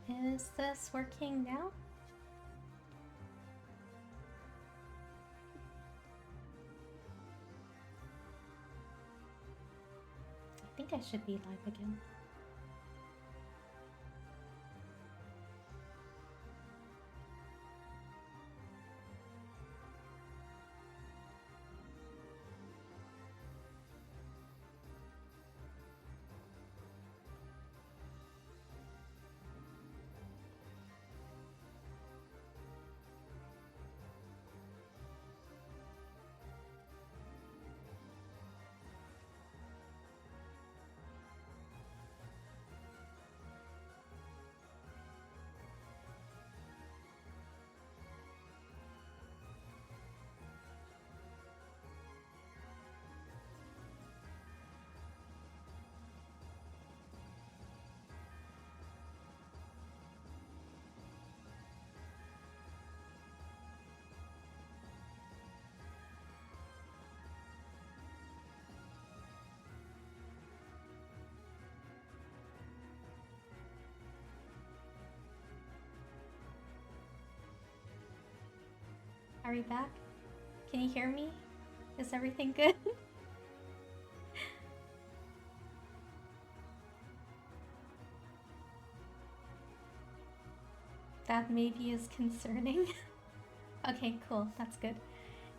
Is this working now? I think I should be live again. Are we back? Can you hear me? Is everything good? That maybe is concerning. Okay, cool. That's good.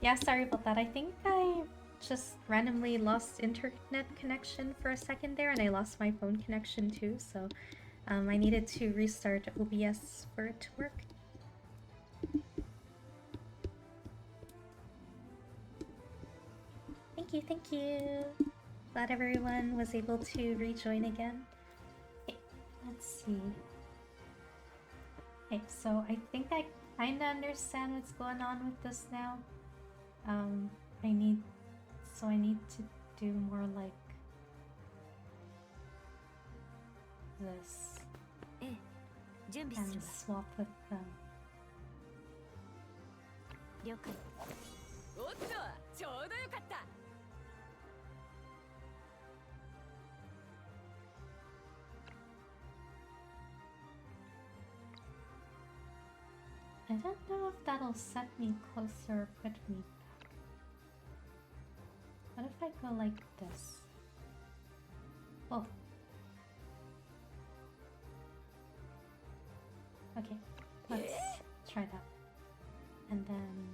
Yeah, sorry about that. I think I just randomly lost internet connection for a second there, and I lost my phone connection too, so I needed to restart OBS for it to work. Thank you! Glad everyone was able to rejoin again. Okay, let's see. Okay, so I think I kinda understand what's going on with this now. I need to do more like this and swap with them. I don't know if that'll set me closer or put me back. What if I go like this? Oh. Okay, let's try that. And then...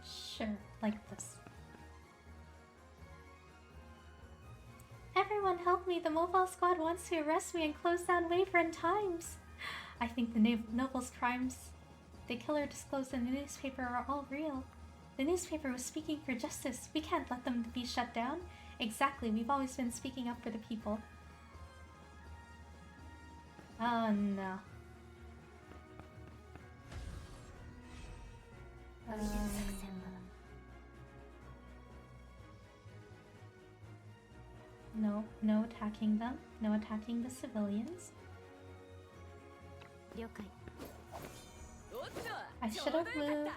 sure, like this. Everyone help me! The Mobile Squad wants to arrest me and close down Waveren Times! I think the Noble's crimes the killer disclosed in the newspaper are all real. The newspaper was speaking for justice. We can't let them be shut down. Exactly, we've always been speaking up for the people. Oh no. No attacking them. No attacking the civilians. I should have moved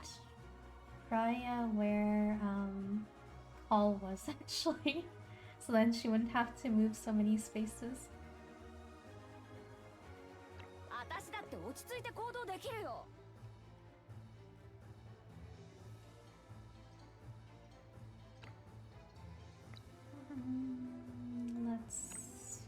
Raya where Paul was actually. So then she wouldn't have to move so many spaces. Let's...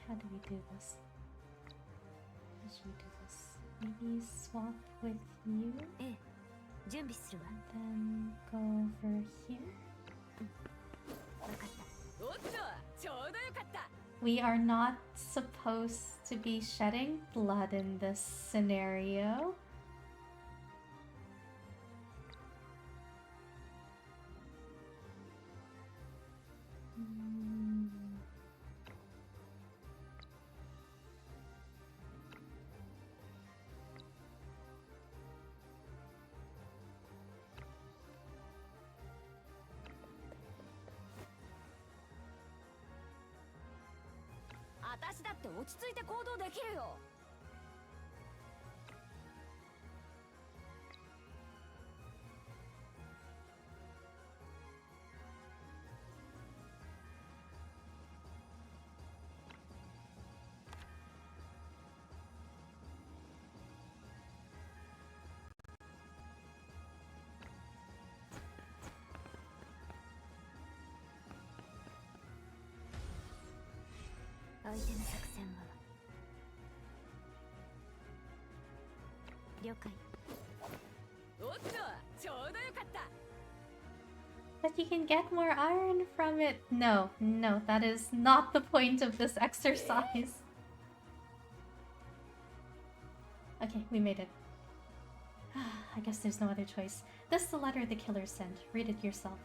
How do we do this? How should we do this? Maybe swap with you? And then go over here? We are not supposed to be shedding blood in this scenario. って落ち着いて行動できるよ。相手の作戦は了解。おっと、ちょうどよかった。 But you can get more iron from it. No, no, that is not the point of this exercise. Okay, we made it. I guess there's no other choice. This is the letter the killer sent. Read it yourself.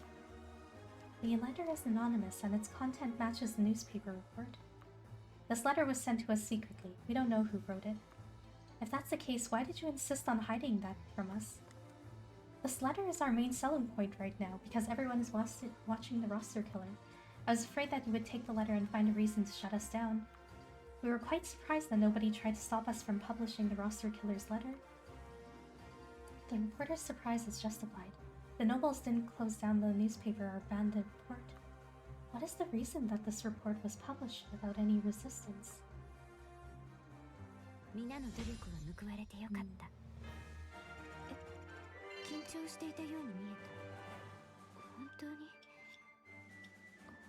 The letter is anonymous and its content matches the newspaper report. This letter was sent to us secretly. We don't know who wrote it. If that's the case, why did you insist on hiding that from us? This letter is our main selling point right now, because everyone is watching the roster killer. I was afraid that you would take the letter and find a reason to shut us down. We were quite surprised that nobody tried to stop us from publishing the roster killer's letter. The reporter's surprise is justified. The nobles didn't close down the newspaper or ban the report. What is the reason that this report was published without any resistance? 皆の努力が報われてよかった。緊張していたように見えた。本当に。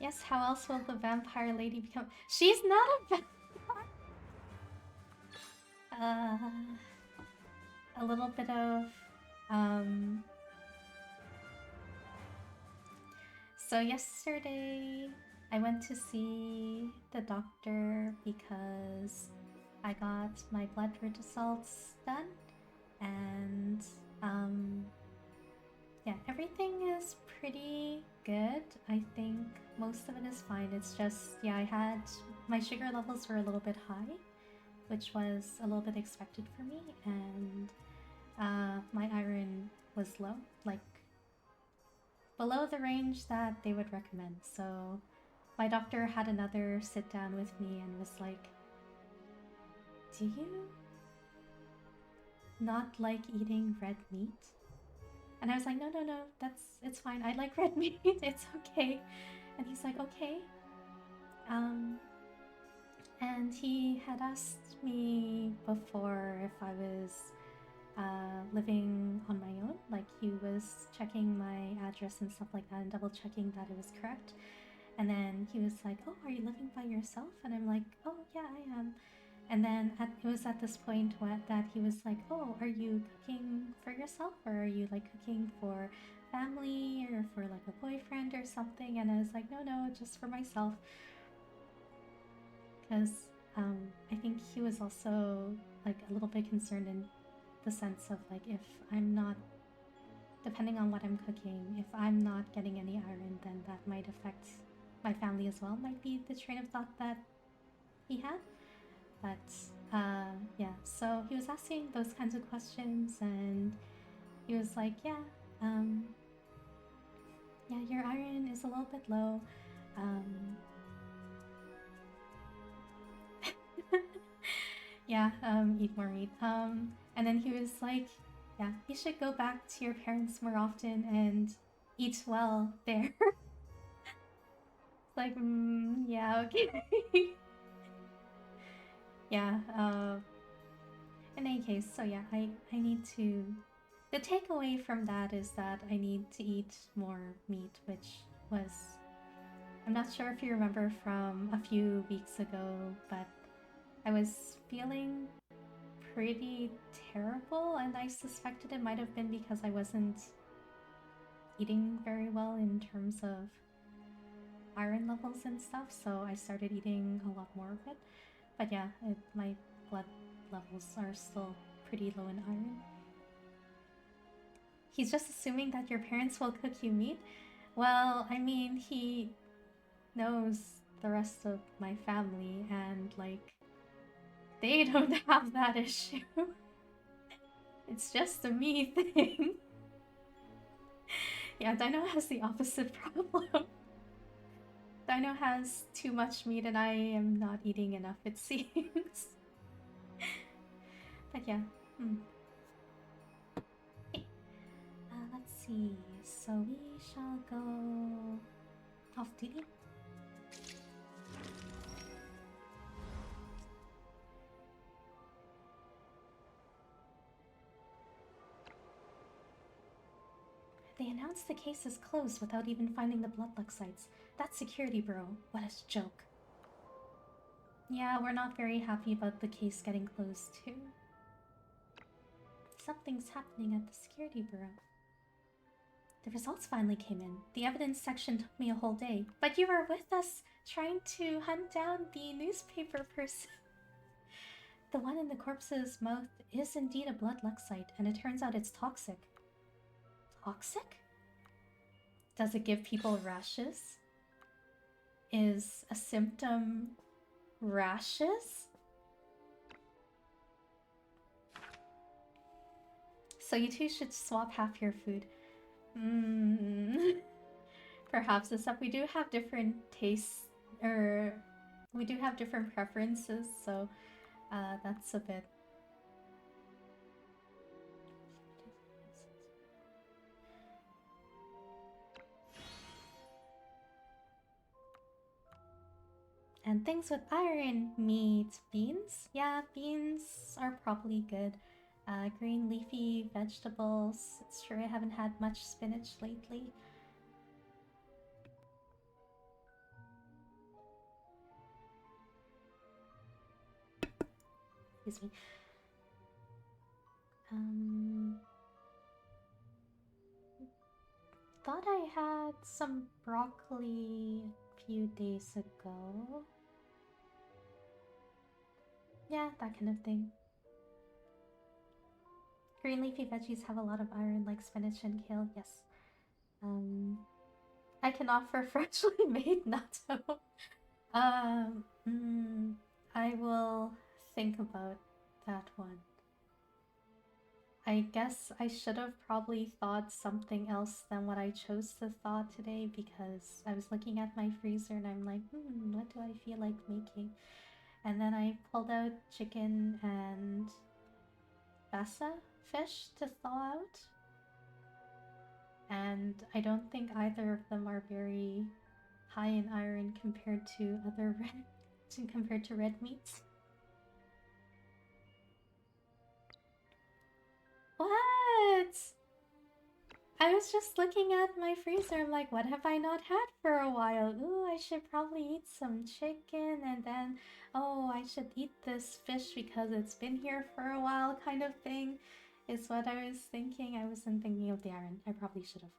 Yes, how else will the vampire lady become? She's not a vampire! A little bit of, So yesterday, I went to see the doctor because I got my blood results done, and yeah, everything is pretty good. I think most of it is fine. It's just, yeah, my sugar levels were a little bit high, which was a little bit expected for me, and my iron was low, like below the range that they would recommend. So my doctor had another sit down with me and was like, do you not like eating red meat? And I was like, no, it's fine. I like red meat. It's okay. And he's like, okay. And he had asked me before if I was living on my own. Like, he was checking my address and stuff like that and double checking that it was correct. And then he was like, oh, are you living by yourself? And I'm like, oh yeah, I am. And then it was at this point that he was like, oh, are you cooking for yourself, or are you like cooking for family or for like a boyfriend or something? And I was like, no, just for myself. Because I think he was also like a little bit concerned in the sense of like, if I'm not, depending on what I'm cooking, if I'm not getting any iron, then that might affect my family as well, might be the train of thought that he had. But yeah, so he was asking those kinds of questions, and he was like, yeah, your iron is a little bit low. Yeah, eat more meat. And then he was like, yeah, you should go back to your parents more often and eat well there. Like, yeah, okay. Yeah, in any case, so yeah, I need to... The takeaway from that is that I need to eat more meat, which was... I'm not sure if you remember from a few weeks ago, but I was feeling pretty terrible, and I suspected it might have been because I wasn't eating very well in terms of iron levels and stuff, so I started eating a lot more of it. But yeah, my blood levels are still pretty low in iron. He's just assuming that your parents will cook you meat? Well, I mean, he knows the rest of my family, and like, they don't have that issue. It's just a me thing. Yeah, Dino has the opposite problem. Dino has too much meat and I am not eating enough, it seems. But yeah. Okay. Let's see. So we shall go off duty. They announced the case is closed without even finding the bloodluck sites. That's security, bro. What a joke. Yeah, we're not very happy about the case getting closed too. Something's happening at the security bureau. The results finally came in. The evidence section took me a whole day. But you were with us trying to hunt down the newspaper person. The one in the corpse's mouth is indeed a bloodluck site, and it turns out it's toxic. Toxic? Does it give people rashes? Is a symptom rashes? So you two should swap half your food. Perhaps, except we do have different tastes, or we do have different preferences, so that's a bit... And things with iron, meat, beans? Yeah, beans are probably good. Green leafy vegetables. It's true I haven't had much spinach lately. Excuse me. Thought I had some broccoli a few days ago. Yeah, that kind of thing. Green leafy veggies have a lot of iron, like spinach and kale, yes. I can offer freshly made natto. I will think about that one. I guess I should have probably thought something else than what I chose to thought today, because I was looking at my freezer and I'm like, what do I feel like making? And then I pulled out chicken and basa fish to thaw out. And I don't think either of them are very high in iron compared to other red meats. What? I was just looking at my freezer. I'm like, what have I not had for a while? Ooh, I should probably eat some chicken, and then, oh, I should eat this fish because it's been here for a while, kind of thing, is what I was thinking. I wasn't thinking of the iron. I probably should have.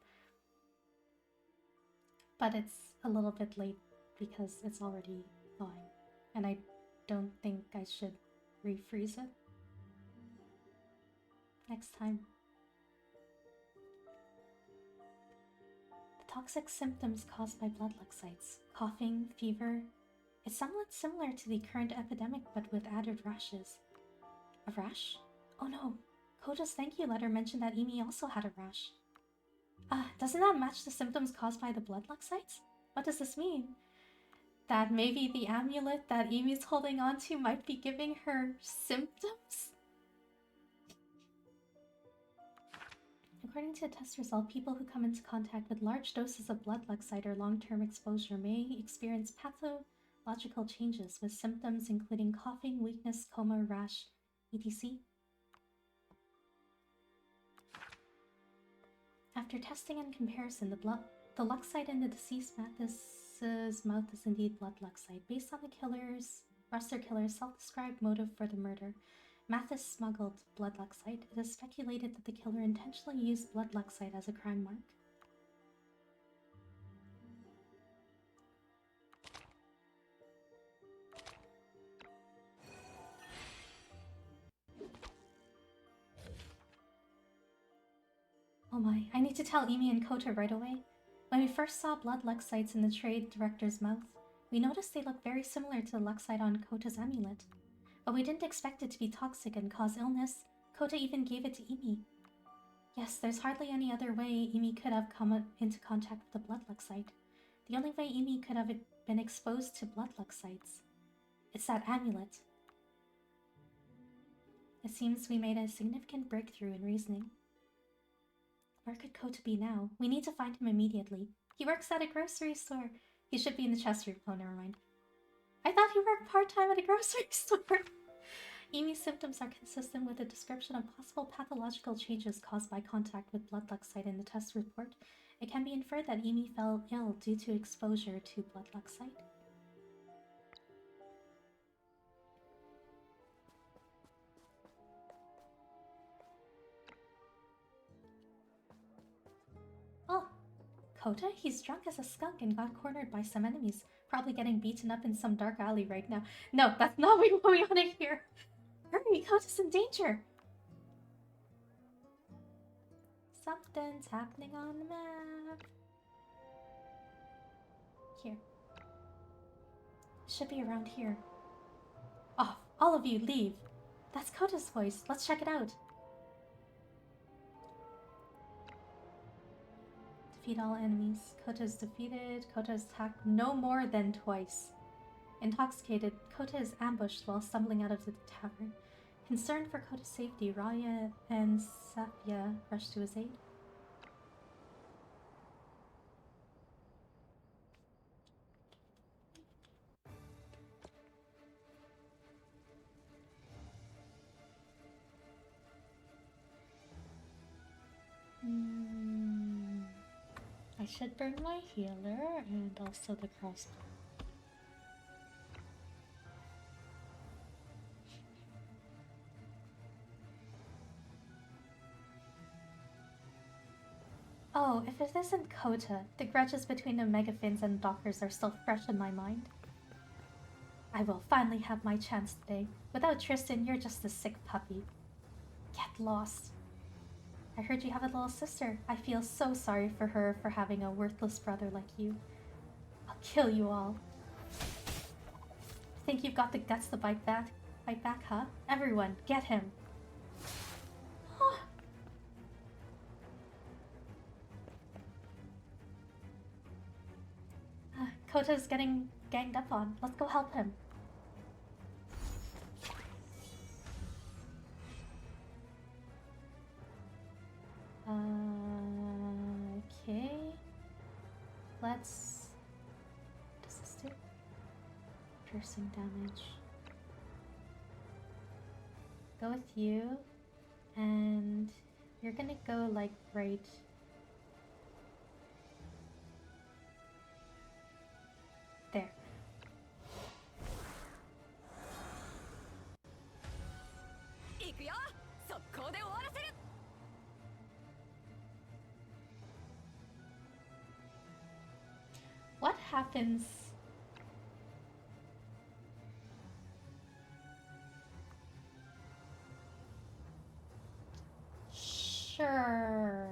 But it's a little bit late because it's already thawing, and I don't think I should refreeze it next time. The toxic symptoms caused by bloodluck sites, coughing, fever. It's somewhat similar to the current epidemic, but with added rashes. A rash? Oh no, Kota's thank you letter mentioned that Emi also had a rash. Doesn't that match the symptoms caused by the bloodluck sites? What does this mean? That maybe the amulet that Emi's holding onto might be giving her symptoms? According to a test result, people who come into contact with large doses of bloodluck site or long-term exposure may experience pathological changes with symptoms including coughing, weakness, coma, rash, etc. After testing and comparison, the luxite in the deceased Mathis's mouth is indeed blood luxite. Based on the Ruster killer's self-described motive for the murder, Mathis smuggled blood luxite. It is speculated that the killer intentionally used blood luxite as a crime mark. Oh my, I need to tell Emi and Kota right away. When we first saw blood luxites in the trade director's mouth, we noticed they look very similar to the luxite on Kota's amulet. But we didn't expect it to be toxic and cause illness. Kota even gave it to Emi. Yes, there's hardly any other way Emi could have come into contact with the blood luxite. The only way Emi could have been exposed to bloodluck sites. It's that amulet. It seems we made a significant breakthrough in reasoning. Where could Kota be now? We need to find him immediately. He works at a grocery store. He should be in the chest room. Oh, never mind. I thought he worked part-time at a grocery store. Emi's symptoms are consistent with a description of possible pathological changes caused by contact with bloodluck site in the test report. It can be inferred that Emi fell ill due to exposure to bloodluck site. Oh, Kota? He's drunk as a skunk and got cornered by some enemies. Probably getting beaten up in some dark alley right now. No, that's not what we want to hear. Hurry, Kota's in danger. Something's happening on the map. Here. It should be around here. Oh, all of you, leave. That's Kota's voice. Let's check it out. Defeat all enemies. Kota is defeated. Kota is attacked no more than twice. Intoxicated, Kota is ambushed while stumbling out of the tavern. Concerned for Kota's safety, Raya and Sapya rush to his aid. I should burn my healer and also the crossbow. Oh, if it isn't Kota, the grudges between the Megafins and Dockers are still fresh in my mind. I will finally have my chance today. Without Tristan, you're just a sick puppy. Get lost. I heard you have a little sister. I feel so sorry for her for having a worthless brother like you. I'll kill you all. Think you've got the guts to bite back? Fight back, huh? Everyone, get him. Kota's getting ganged up on. Let's go help him. Okay. Let's... What does this do? Piercing damage. Go with you. And you're gonna go like right... there. What happens? Sure.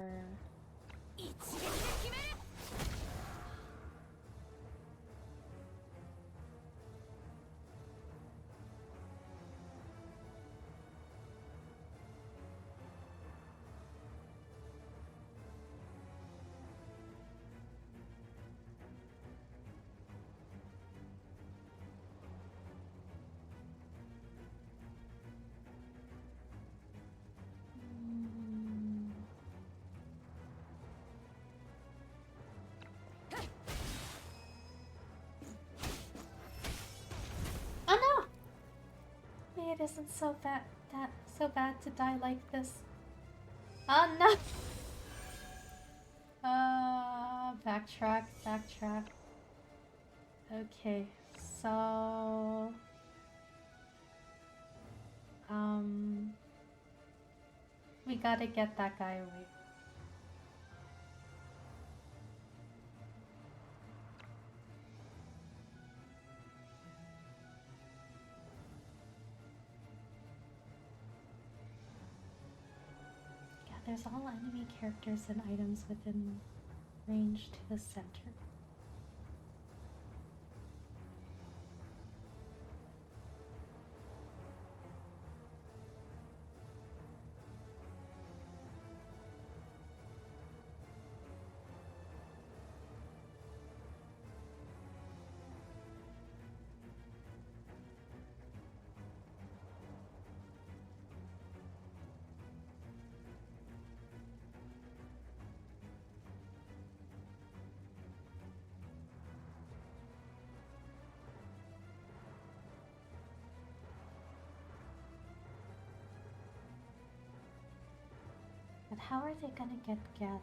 It isn't so bad to die like this. Oh no! Backtrack. Okay, so... we gotta get that guy away. There's all enemy characters and items within range to the center. But how are they gonna get gathered?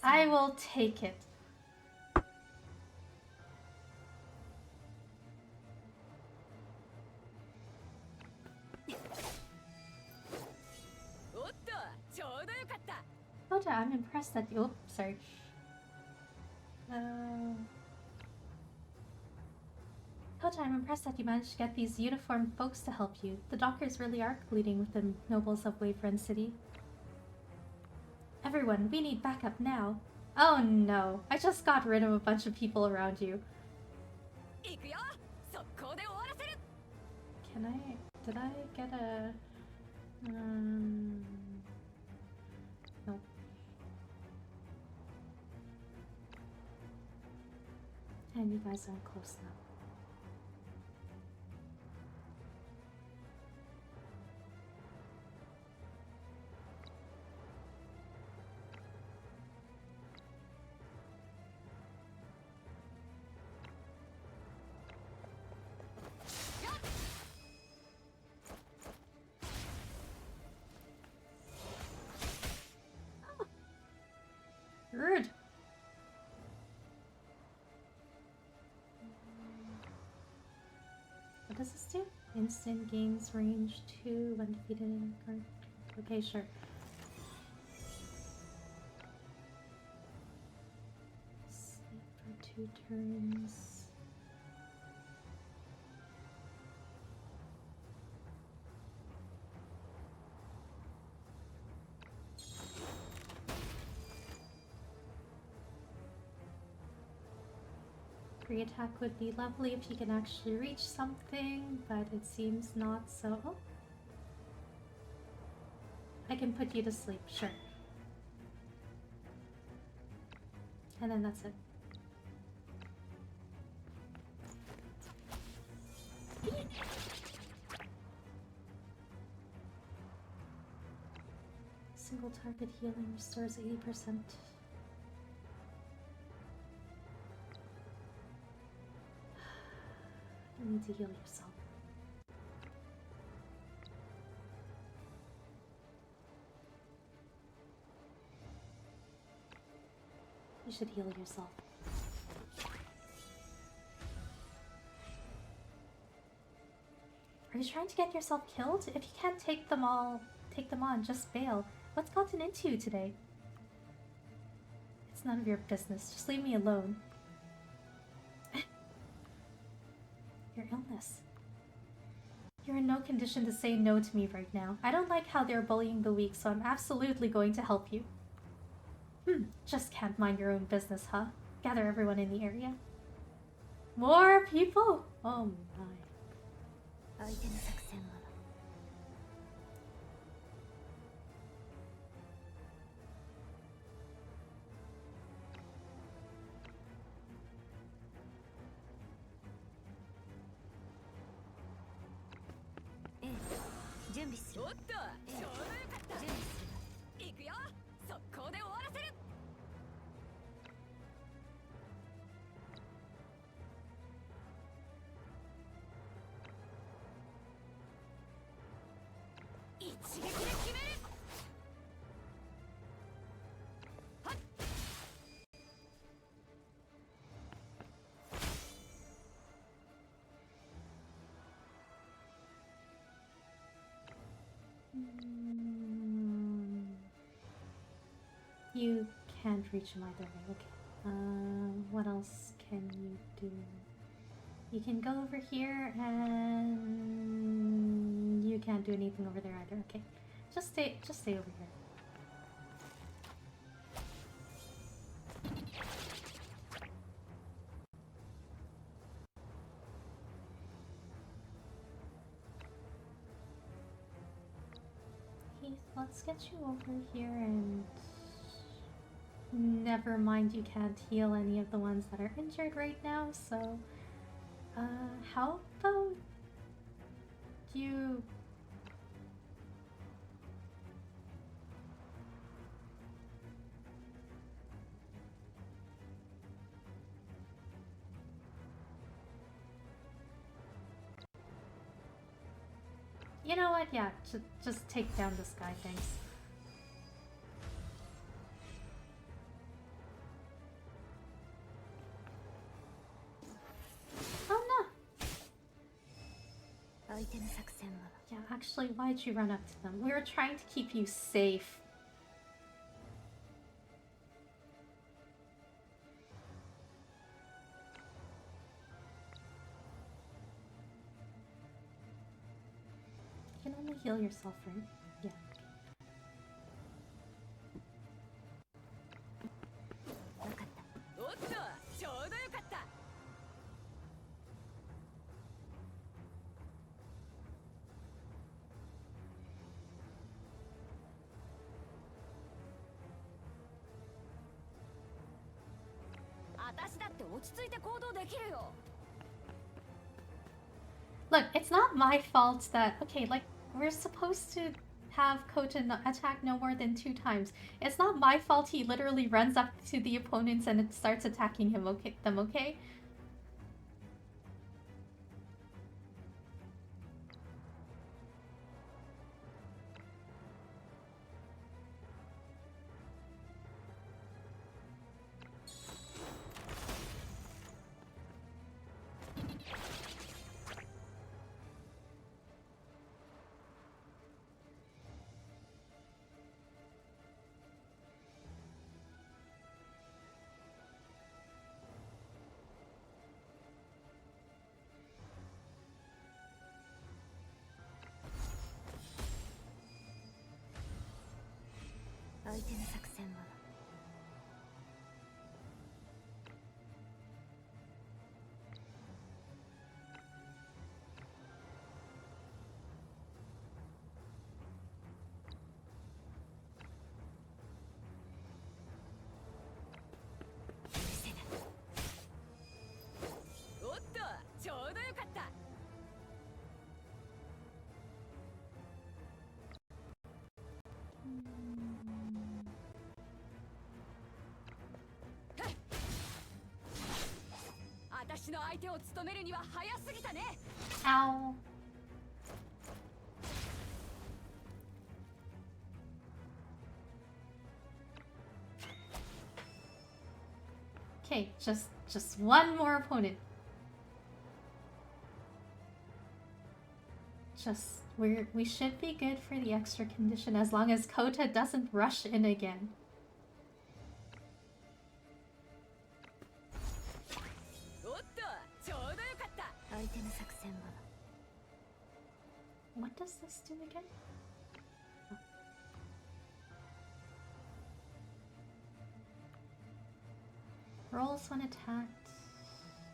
I will take it. Hoda, I'm impressed that you. Oh, sorry. Hoda, I'm impressed that you managed to get these uniformed folks to help you. The doctors really are pleading with the nobles of Wavefront City. Everyone, we need backup now. Oh no, I just got rid of a bunch of people around you. Can I... Did I get a... Nope. And you guys aren't close enough. Rude! What does this do? Instant gains range 2 when defeated in a card. Okay, sure. Sleep for 2 turns. Free attack would be lovely if you can actually reach something, but it seems not so. Oh. I can put you to sleep, sure. And then that's it. Single target healing restores 80%. You need to heal yourself. You should heal yourself. Are you trying to get yourself killed? If you can't take them on, just bail. What's gotten into you today? It's none of your business. Just leave me alone. Your illness. You're in no condition to say no to me right now. I don't like how they're bullying the weak, so I'm absolutely going to help you. Just can't mind your own business, huh? Gather everyone in the area. More people? Oh my. You can't reach him either way. Okay. What else can you do? You can go over here, and you can't do anything over there either. Okay. Just stay over here. Heath, let's get you over here and... Never mind, you can't heal any of the ones that are injured right now, so... how about... you... You know what? Yeah, just take down this guy, thanks. Oh no! Yeah, actually, why'd you run up to them? We were trying to keep you safe. You can only heal yourself, right? Yeah. 私だって落ち着いて行動できるよ。 Look, it's not my fault that... Okay, like, we're supposed to have Kota attack no more than 2 times. It's not my fault he literally runs up to the opponents and it starts attacking him, okay? Okay? Ow. Okay, just one more opponent. We should be good for the extra condition as long as Kota doesn't rush in again. What does this do again? Oh. Rolls when attacked,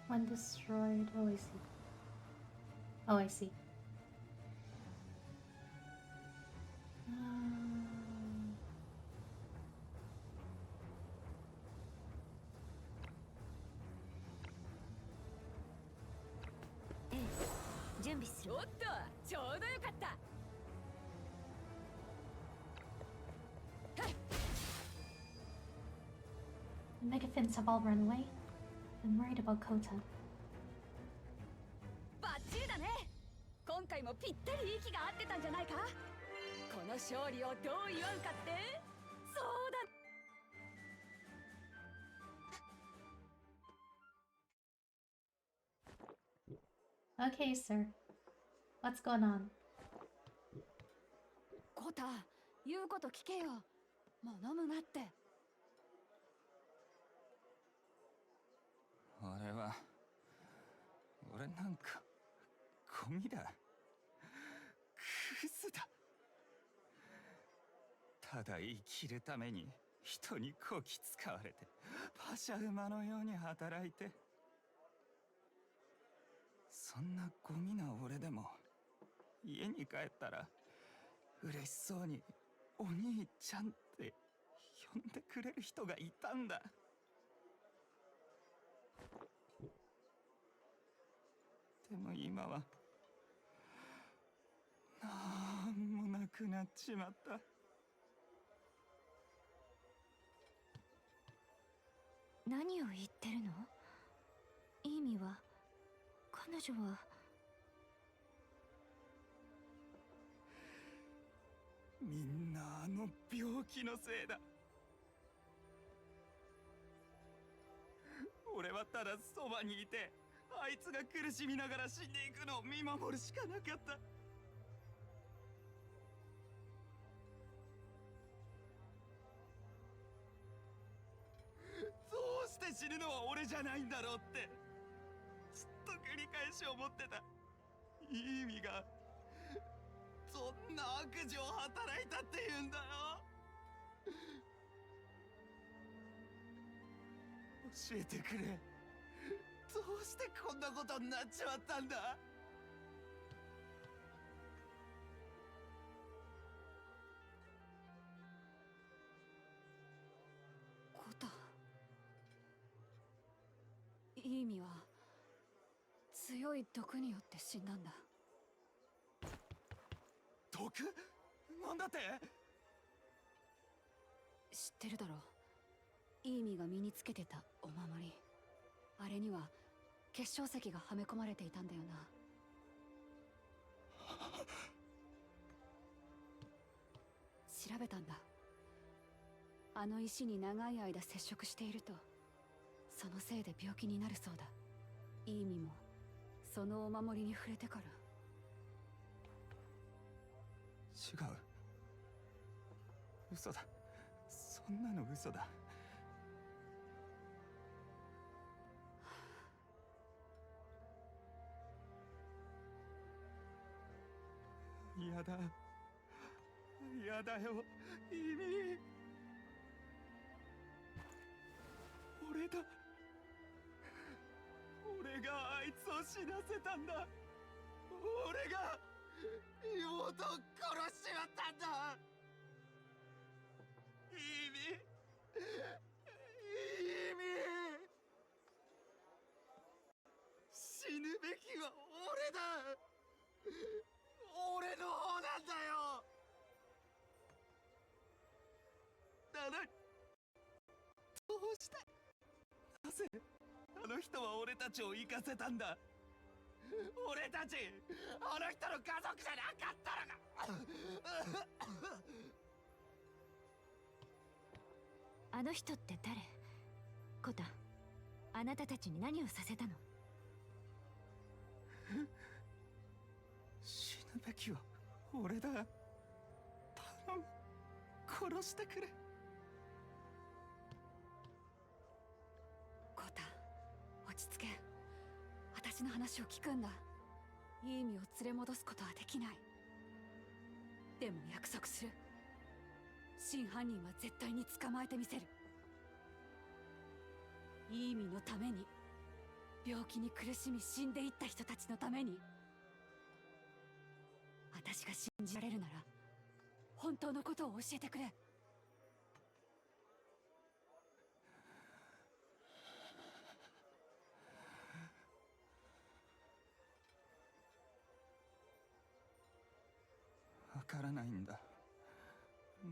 when destroyed. Oh, I see. Oh, I see. The Megafins have all run away. I'm worried about Kota. バッチリだね。今回もぴったり息が合ってたんじゃないか。この勝利をどう祝うかって。そうだ。Okay, sir. What's going on? コタ、言うこと聞けよ。もう飲むなって。俺なんかゴミだ。クズだ。ただ生きるために人にこき使われて馬車馬のように働いて、そんなゴミな俺でも家に帰ったら嬉しそうにお兄ちゃんって呼んでくれる人がいたんだ。でも今はなんもなくなっちまった。何を言ってるの？意味は、彼女は。病気のせいだ。俺はただそばにいて、あいつが苦しみながら死んでいくのを見守るしかなかった。どうして死ぬのは俺じゃないんだろうってずっと繰り返し思ってた。いい意味がどんな悪事を働いたって言うんだよ。教えてくれ。どうしてこんなことになっちまったんだ。コタ、いい意味は強い毒によって死んだんだ。毒？なんだって？知ってるだろ。いい意味が身につけてたお守り、あれには結晶石がはめ込まれていたんだよな。調べたんだ。あの石に長い間接触していると、そのせいで病気になるそうだ。いい意味もそのお守りに触れてから。違う。嘘だ。そんなの嘘だ。嫌だ。嫌だよ、意味。俺だ。俺があいつを死なせたんだ。俺が妹を殺しちまったんだ。意味、意味。死ぬべきは俺だ。俺の方なんだよ。なのにどうして、なぜあの人は俺たちを生かせたんだ。俺たちあの人の家族じゃなかったのか。あの人って誰？コタ、あなたたちに何をさせたの？死ぬべきは俺だ。頼む、殺してくれ。コタ、落ち着け。私の話を聞くんだ。いい意味を連れ戻すことはできない。でも約束する。真犯人は絶対に捕まえてみせる。いい意味のために、病気に苦しみ死んでいった人たちのために。私が信じられるなら本当のことを教えてくれ。わからないんだ。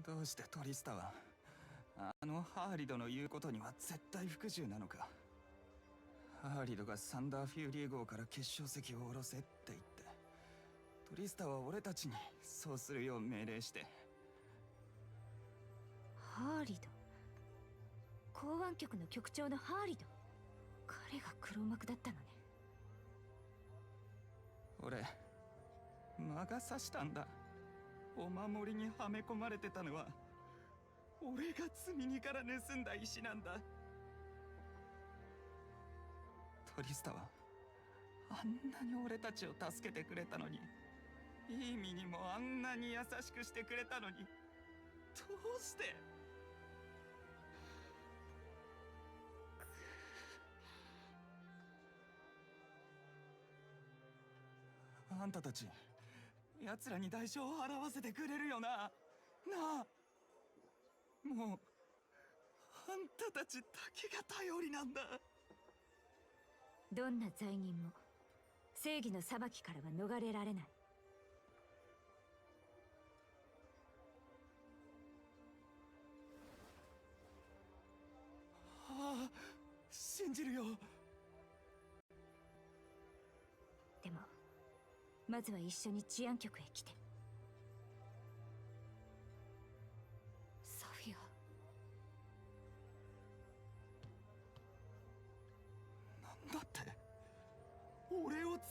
どうしてトリスタはあのハーリドの言うことには絶対服従なのか。ハーリドがサンダーフューリー号から結晶石を下ろせって言って、トリスタは俺たちにそうするよう命令して。ハーリド、港湾局の局長のハーリド、彼が黒幕だったのね。俺魔が差したんだ。お守りにはめ込まれてたのは俺が積み荷から盗んだ石なんだ。トリスタはあんなに俺たちを助けてくれたのに、いい意味にもあんなに優しくしてくれたのに、どうして。あんたたち奴らに代償を払わせてくれるよな。なあ、もうあんたたちだけが頼りなんだ。どんな罪人も正義の裁きからは逃れられない。ああ、信じるよ。でもまずは一緒に治安局へ来て。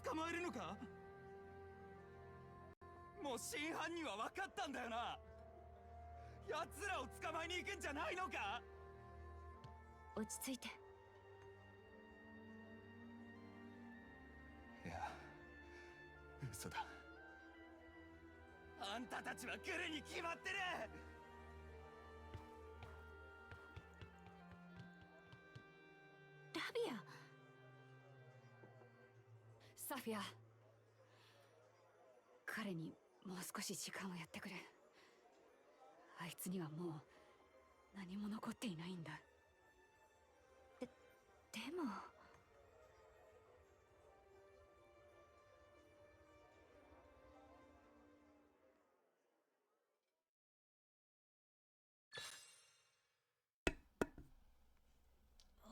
捕まえるのか？もう真犯人は分かったんだよな。奴らを捕まえに行くんじゃないのか？落ち着いて。いや、嘘だ。あんたたちは来るに決まってる。ラビア。サフィア、彼にもう少し時間をやってくれ。あいつにはもう何も残っていないんだ。でも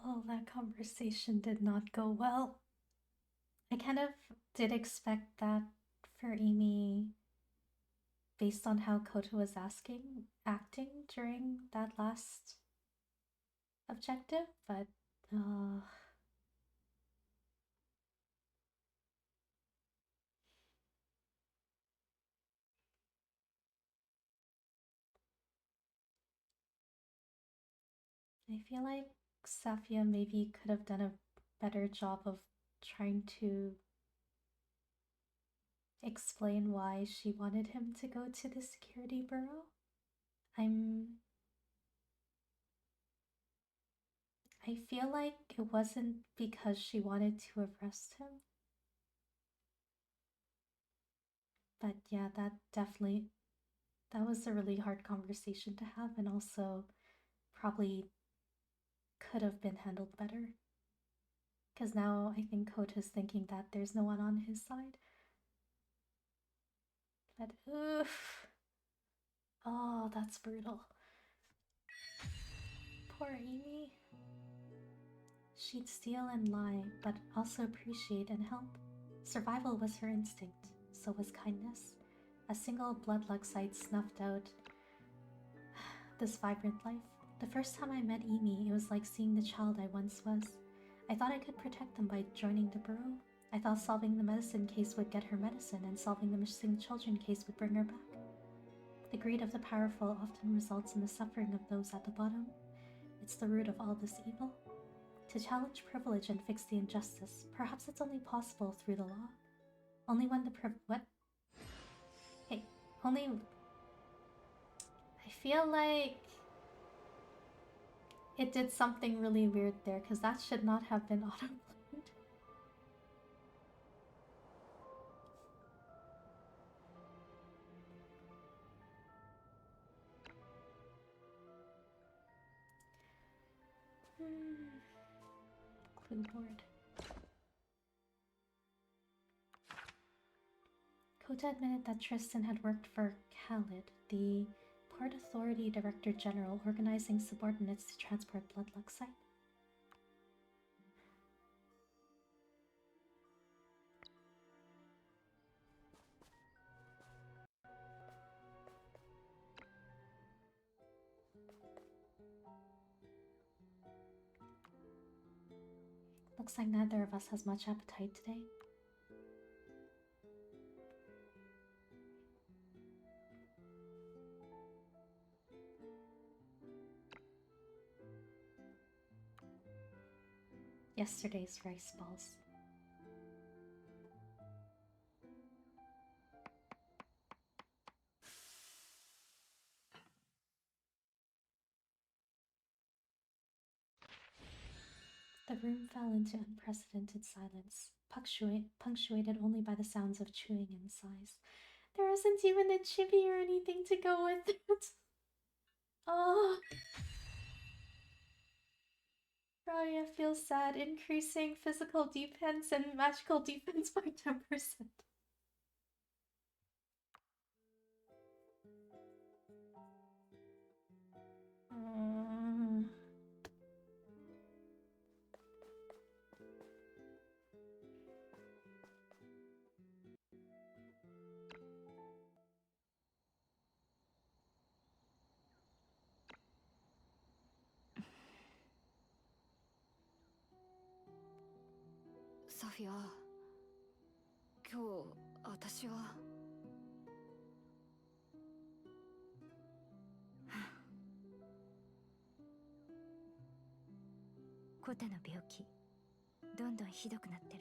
Oh, that conversation did not go well. I kind of did expect that for Amy based on how Koto was acting during that last objective, but I feel like Safia maybe could have done a better job of trying to explain why she wanted him to go to the security bureau. I feel like it wasn't because she wanted to arrest him. But yeah, that was a really hard conversation to have, and also probably could have been handled better. Because now I think Kota's thinking that there's no one on his side. But oof. Oh, that's brutal. Poor Amy. She'd steal and lie, but also appreciate and help. Survival was her instinct, so was kindness. A single blood-luck sight snuffed out this vibrant life. The first time I met Amy, it was like seeing the child I once was. I thought I could protect them by joining the bureau. I thought solving the medicine case would get her medicine, and solving the missing children case would bring her back. The greed of the powerful often results in the suffering of those at the bottom. It's the root of all this evil. To challenge privilege and fix the injustice, perhaps it's only possible through the law. Only when the what? Hey, only... I feel like it did something really weird there, because that should not have been autoplayed. Clue board. Kota admitted that Tristan had worked for Khalid, the Port Authority Director General, organizing subordinates to transport blood-luck site. Looks like neither of us has much appetite today. Yesterday's rice balls. The room fell into unprecedented silence, punctuated only by the sounds of chewing and sighs. There isn't even a chibi or anything to go with it. Oh. Raya feels sad, increasing physical defense and magical defense by 10%.サフィア、今日私はコタの病気どんどんひどくなってる。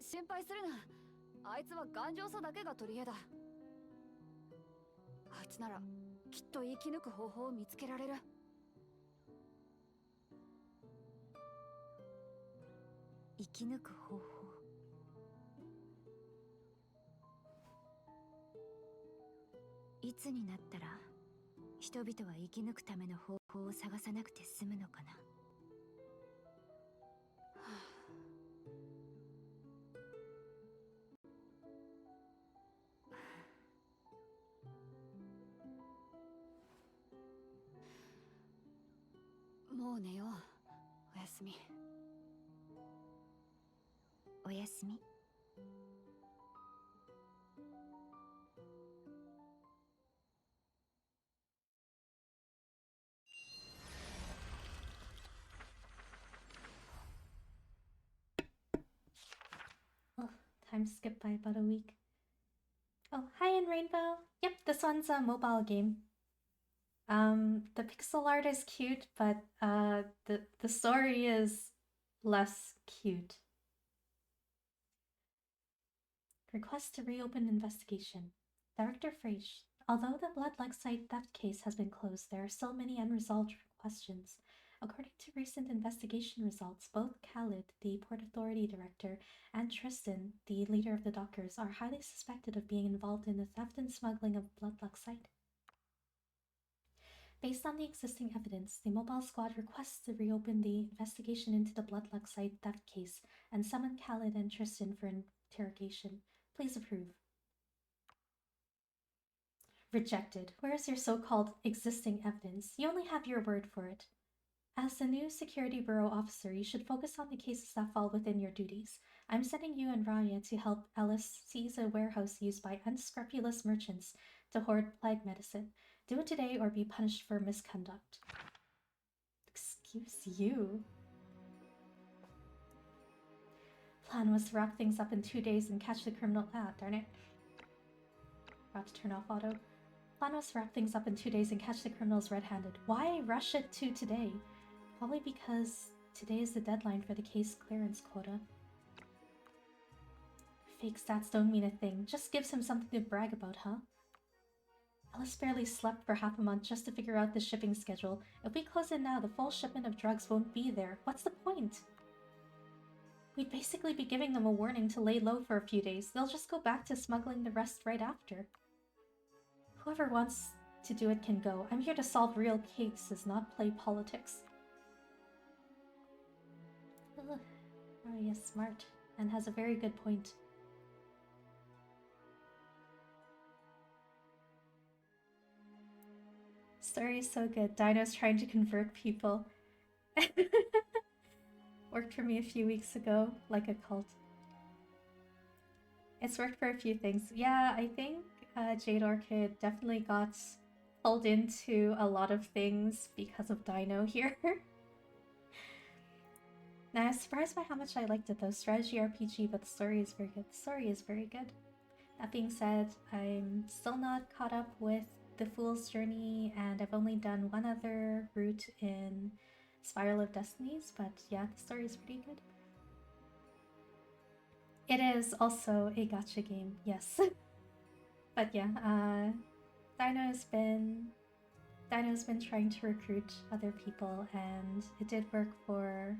心配するな。あいつは頑丈さだけが取り柄だ。あいつならきっと生き抜く方法を見つけられる。生き抜く方法。いつになったら人々は生き抜くための方法を探さなくて済むのかな。もう寝よう。おやすみ。おやすみ。Oh, time skipped by about a week. Oh, hi in Rainbow. Yep, this one's a mobile game. The pixel art is cute, but the story is less cute. Request to reopen investigation. Director Fraiche. Although the blood site theft case has been closed, there are still many unresolved questions. According to recent investigation results, both Khalid, the Port Authority Director, and Tristan, the leader of the dockers, are highly suspected of being involved in the theft and smuggling of blood site. Based on the existing evidence, the mobile squad requests to reopen the investigation into the blood site theft case and summon Khalid and Tristan for interrogation. Please approve. Rejected. Where is your so-called existing evidence? You only have your word for it. As the new Security Bureau officer, you should focus on the cases that fall within your duties. I'm sending you and Raya to help Ellis seize a warehouse used by unscrupulous merchants to hoard plague medicine. Do it today or be punished for misconduct. Excuse you. Plan was to wrap things up in 2 days and catch the criminal. Ah, darn it. About to turn off auto. Plan was to wrap things up in 2 days and catch the criminals red-handed. Why rush it to today? Probably because today is the deadline for the case clearance quota. Fake stats don't mean a thing. Just gives him something to brag about, huh? Ellis barely slept for half a month just to figure out the shipping schedule. If we close it now, the full shipment of drugs won't be there. What's the point? We'd basically be giving them a warning to lay low for a few days. They'll just go back to smuggling the rest right after. Whoever wants to do it can go. I'm here to solve real cases, not play politics. Ugh. Oh, yes, smart. And has a very good point. Story is so good. Dino's trying to convert people. Worked for me a few weeks ago, like a cult. It's worked for a few things. Yeah, I think Jade Orchid definitely got pulled into a lot of things because of Dino here. Now, I was surprised by how much I liked it though. Strategy RPG, but the story is very good. The story is very good. That being said, I'm still not caught up with the Fool's Journey, and I've only done one other route in Spiral of Destinies, but yeah, the story is pretty good. It is also a gacha game, yes. But yeah, Dino's been trying to recruit other people, and it did work for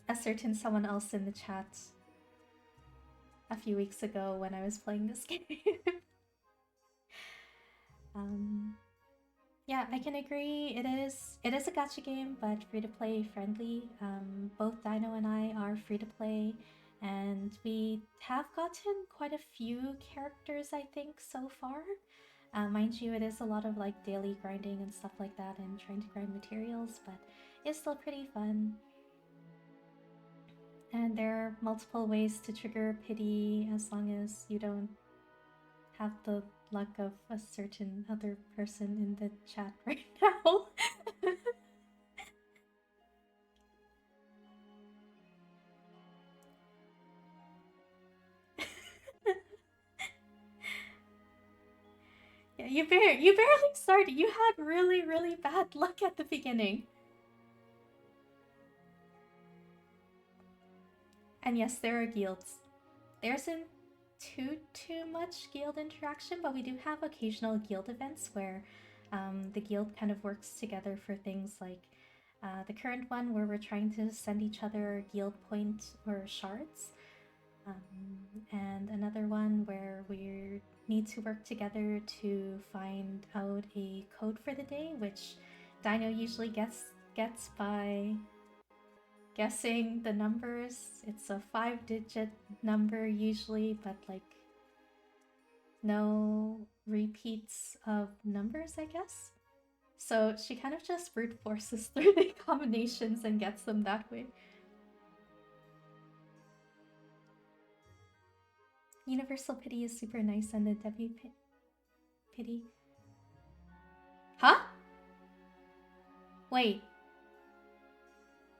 a certain someone else in the chat a few weeks ago when I was playing this game. Yeah, I can agree. It is a gacha game, but free-to-play friendly. Both Dino and I are free-to-play, and we have gotten quite a few characters, I think, so far. Mind you, it is a lot of like daily grinding and stuff like that, and trying to grind materials, but it's still pretty fun. And there are multiple ways to trigger pity as long as you don't have the luck of a certain other person in the chat right now. you barely started. You had really, really bad luck at the beginning. And yes, there are guilds. There isn't too much guild interaction, but we do have occasional guild events where the guild kind of works together for things like the current one where we're trying to send each other guild point or shards, and another one where we need to work together to find out a code for the day, which Dino usually gets by guessing the numbers. It's a 5-digit number usually, but like no repeats of numbers, I guess. So she kind of just brute forces through the combinations and gets them that way. Universal Pity is super nice, and the W Pity. Huh? Wait.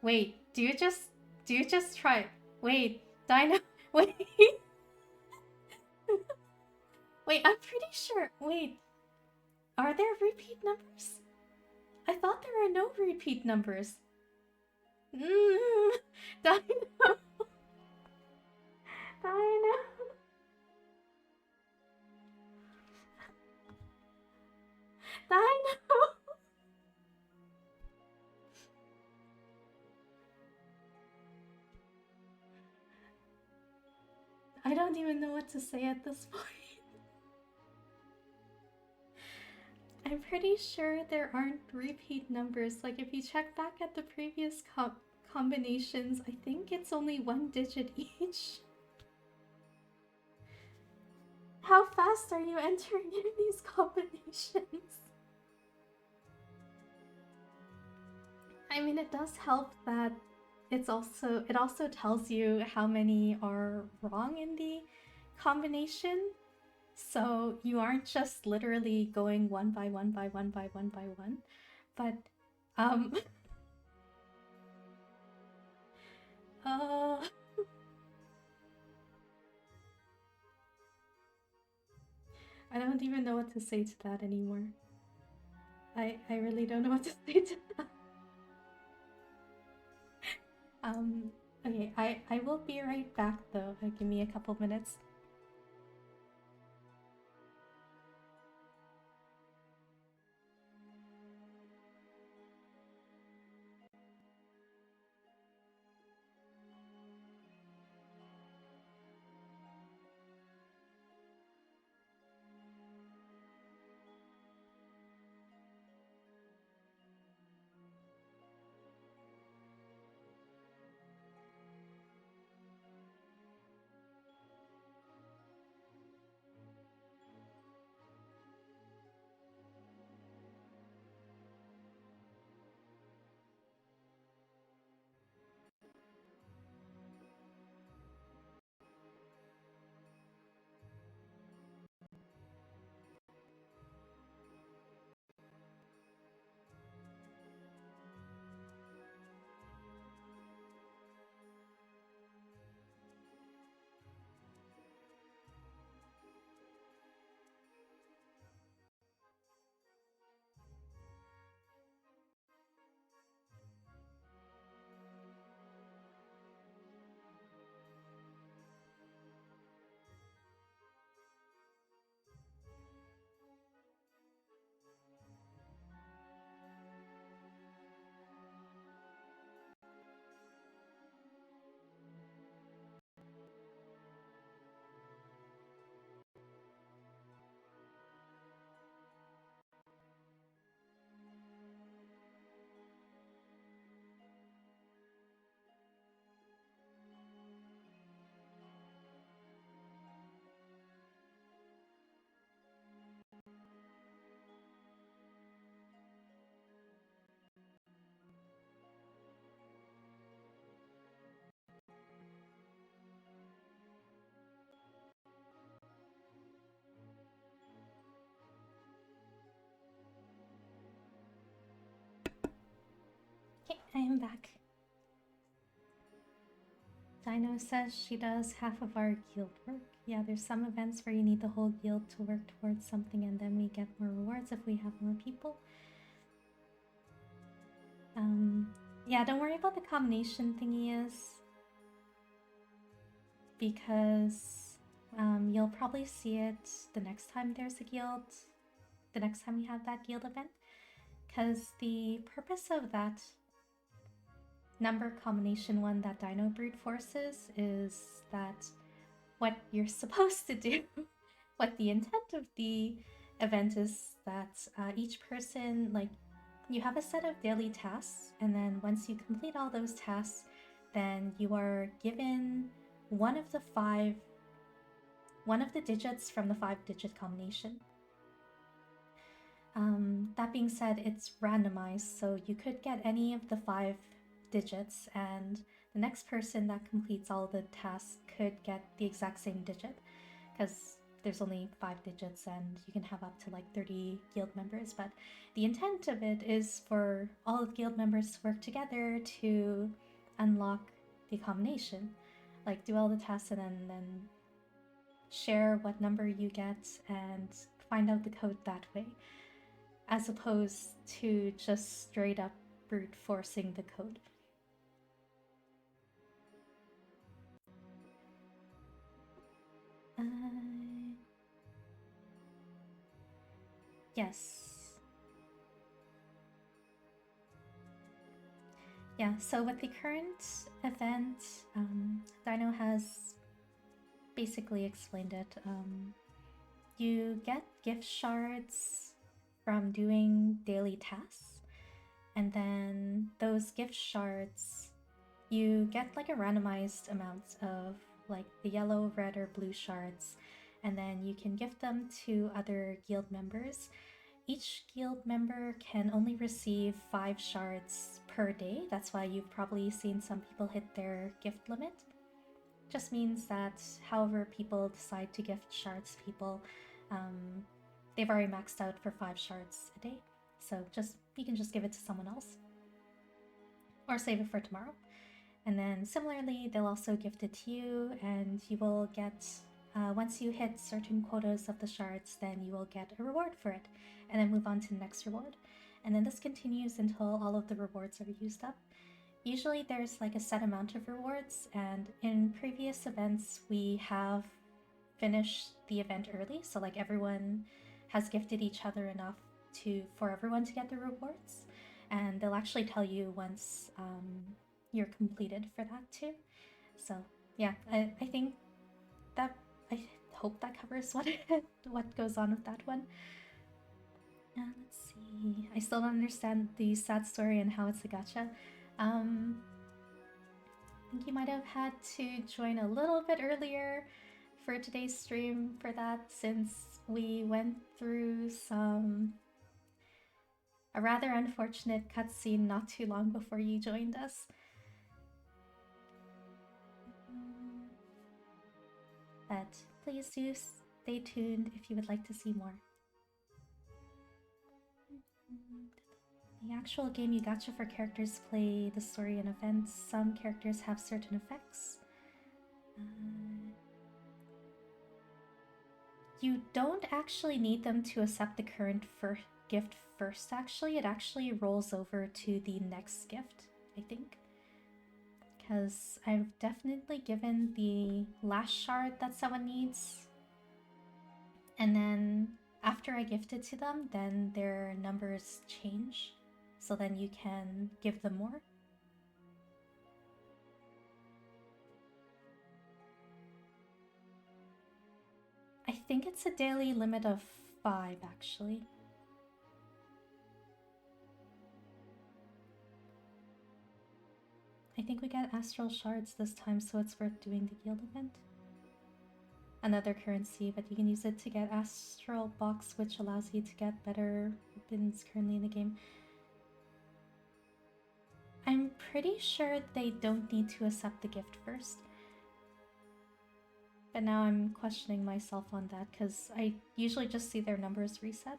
Wait, do you just try? Wait, Dino. Wait. Wait, I'm pretty sure. Wait, are there repeat numbers? I thought there were no repeat numbers. Dino. Dino. Dino. I don't even know what to say at this point. I'm pretty sure there aren't repeat numbers. Like, if you check back at the previous combinations, I think it's only 1 digit each. How fast are you entering in these combinations? I mean, it does help that it also tells you how many are wrong in the combination. So you aren't just literally going one by one by one by one by one. But uh I don't even know what to say to that anymore. I really don't know what to say to that. Okay, I will be right back though. Give me a couple minutes. Okay, I am back. Dino says she does half of our guild work. Yeah, there's some events where you need the whole guild to work towards something, and then we get more rewards if we have more people. Yeah, don't worry about the combination thingy is because you'll probably see it the next time there's a guild, the next time we have that guild event, because the purpose of that number combination one that Dino Brute forces is that what you're supposed to do, what the intent of the event is that each person, like, you have a set of daily tasks, and then once you complete all those tasks, then you are given one of the digits from the 5-digit combination. That being said, it's randomized, so you could get any of the 5 digits, and the next person that completes all the tasks could get the exact same digit, because there's only 5 digits and you can have up to like 30 guild members. But the intent of it is for all of the guild members to work together to unlock the combination, like do all the tasks and then share what number you get and find out the code that way, as opposed to just straight up brute forcing the code. Yes. Yeah, so with the current event, Dino has basically explained it. You get gift shards from doing daily tasks, and then those gift shards, you get like a randomized amount of like the yellow, red, or blue shards, and then you can gift them to other guild members. Each guild member can only receive 5 shards per day. That's why you've probably seen some people hit their gift limit. Just means that however people decide to gift shards to people, they've already maxed out for 5 shards a day. So you can just give it to someone else. Or save it for tomorrow. And then similarly, they'll also gift it to you, and you will get, once you hit certain quotas of the shards, then you will get a reward for it, and then move on to the next reward. And then this continues until all of the rewards are used up. Usually there's like a set amount of rewards, and in previous events we have finished the event early, so like everyone has gifted each other enough for everyone to get the rewards, and they'll actually tell you once you're completed for that too. So yeah, I think that, I hope that covers what goes on with that one. Let's see. I still don't understand the sad story and how it's a gacha. I think you might have had to join a little bit earlier for today's stream for that, since we went through a rather unfortunate cutscene not too long before you joined us. But please do stay tuned if you would like to see more. The actual game you gacha for characters play the story and events. Some characters have certain effects. You don't actually need them to accept the current gift first, actually. It actually rolls over to the next gift, I think. Because I've definitely given the last shard that someone needs, and then after I gift it to them, then their numbers change, so then you can give them more. I think it's a daily limit of 5, actually. I think we get astral shards this time, so it's worth doing the guild event. Another currency, but you can use it to get astral box, which allows you to get better weapons currently in the game. I'm pretty sure they don't need to accept the gift first. But now I'm questioning myself on that, because I usually just see their numbers reset.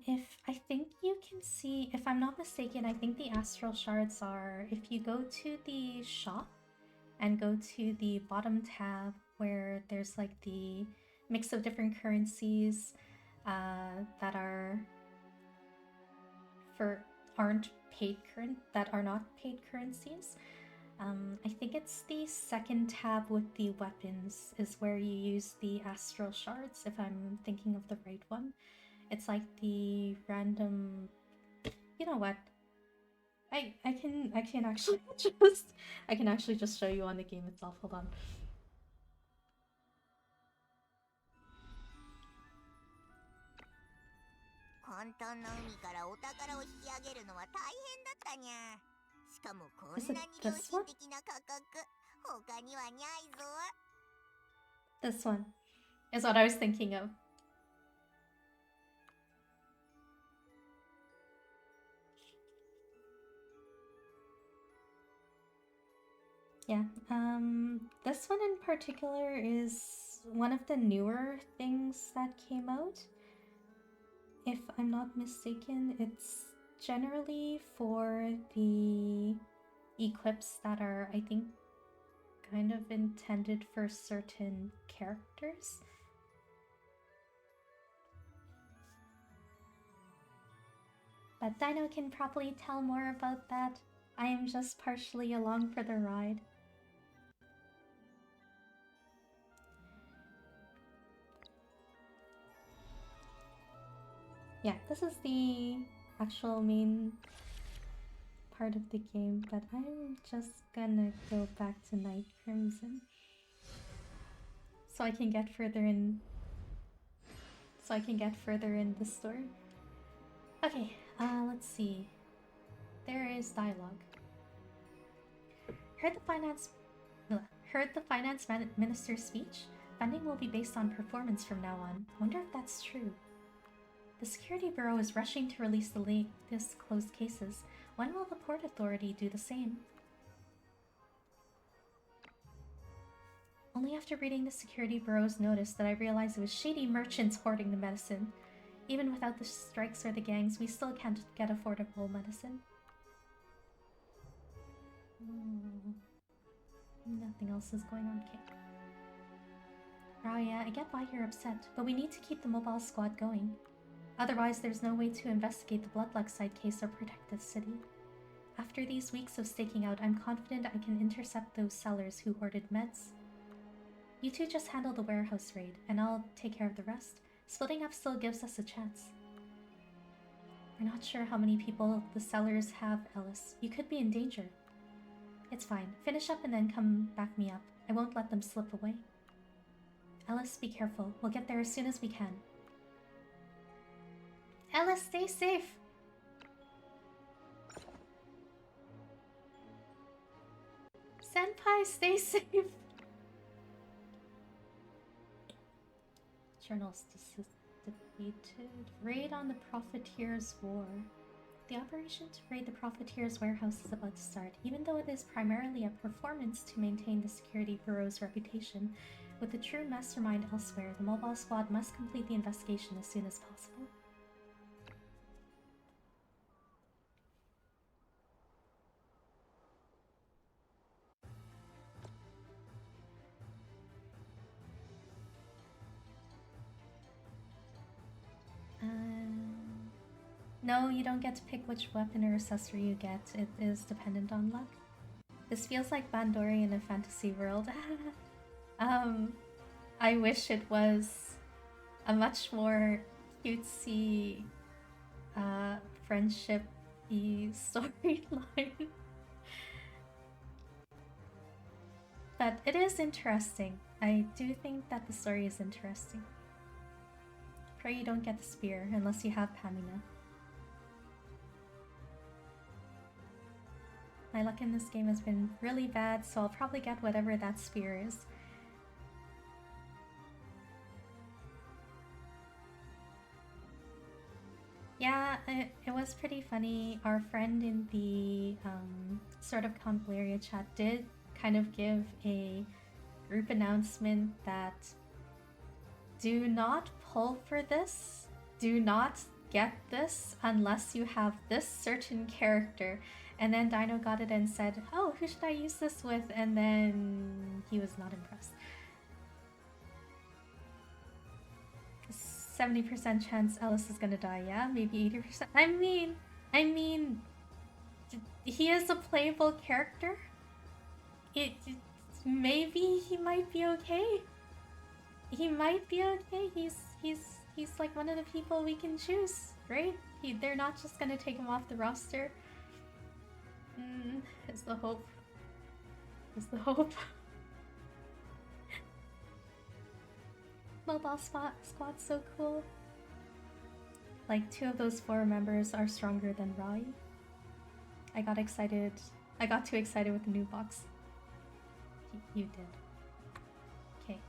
If I think you can see, if I'm not mistaken, I think the astral shards are if you go to the shop and go to the bottom tab where there's like the mix of different currencies that are that are not paid currencies. I think it's the second tab with the weapons is where you use the astral shards, if I'm thinking of the right one. It's like the random. You know what? I can actually just I can actually just show you on the game itself. Hold on. 混沌の海からお宝を引き上げるのは大変だったにゃ。しかもこん Is な it に良 this 心 one? 的な価格、他にはにゃいぞ。This one is what I was thinking of. Yeah, this one in particular is one of the newer things that came out. If I'm not mistaken, it's generally for the equips that are, I think, kind of intended for certain characters. But Dino can probably tell more about that. I am just partially along for the ride. Yeah, this is the actual main part of the game, but I'm just gonna go back to Night Crimson so I can get further in the story. Okay, let's see. There is dialogue. Heard the finance minister's speech? Funding will be based on performance from now on. Wonder if that's true. The Security Bureau is rushing to release the latest closed cases. When will the Port Authority do the same? Only after reading the Security Bureau's notice did I realize it was shady merchants hoarding the medicine. Even without the strikes or the gangs, we still can't get affordable medicine. Nothing else is going on. Okay. Raya, I get why you're upset, but we need to keep the mobile squad going. Otherwise, there's no way to investigate the Bloodluck-side case or protect the city. After these weeks of staking out, I'm confident I can intercept those sellers who hoarded meds. You two just handle the warehouse raid, and I'll take care of the rest. Splitting up still gives us a chance. We're not sure how many people the sellers have, Ellis. You could be in danger. It's fine. Finish up and then come back me up. I won't let them slip away. Ellis, be careful. We'll get there as soon as we can. Ellis, stay safe! Senpai, stay safe! Journals defeated. Raid on the Profiteers' War. The operation to raid the Profiteers' warehouse is about to start. Even though it is primarily a performance to maintain the Security Bureau's reputation, with the true mastermind elsewhere, the mobile squad must complete the investigation as soon as possible. No, you don't get to pick which weapon or accessory you get. It is dependent on luck. This feels like Bandori in a fantasy world. I wish it was a much more cutesy, friendship-y storyline. But it is interesting. I do think that the story is interesting. Pray you don't get the spear unless you have Pamina. My luck in this game has been really bad, so I'll probably get whatever that spear is. Yeah, it was pretty funny. Our friend in the sort of Convallaria chat did kind of give a group announcement that do not pull for this. Do not get this unless you have this certain character. And then Dino got it and said, oh, who should I use this with? And then he was not impressed. 70% chance Ellis is gonna die, yeah? Maybe 80%. I mean, he is a playable character. Maybe he might be okay. He might be okay. He's like one of the people we can choose, right? They're not just gonna take him off the roster. Is the hope. Is the hope. Mobile squad's so cool. Like 2 of those 4 members are stronger than Rai. I got excited. I got too excited with the new box. You did. Okay.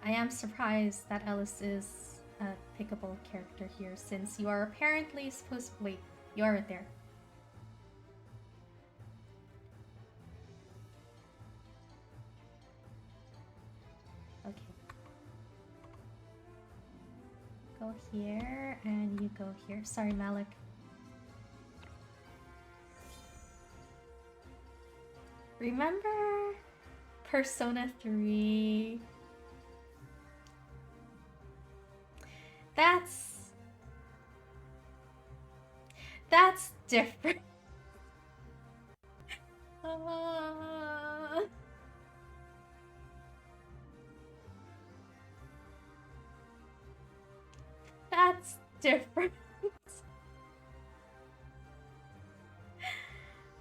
I am surprised that Ellis is a pickable character here, since you are apparently supposed to— wait, you aren't there. Okay. Go here, and you go here. Sorry, Malik. Remember Persona 3? That's different. That's different.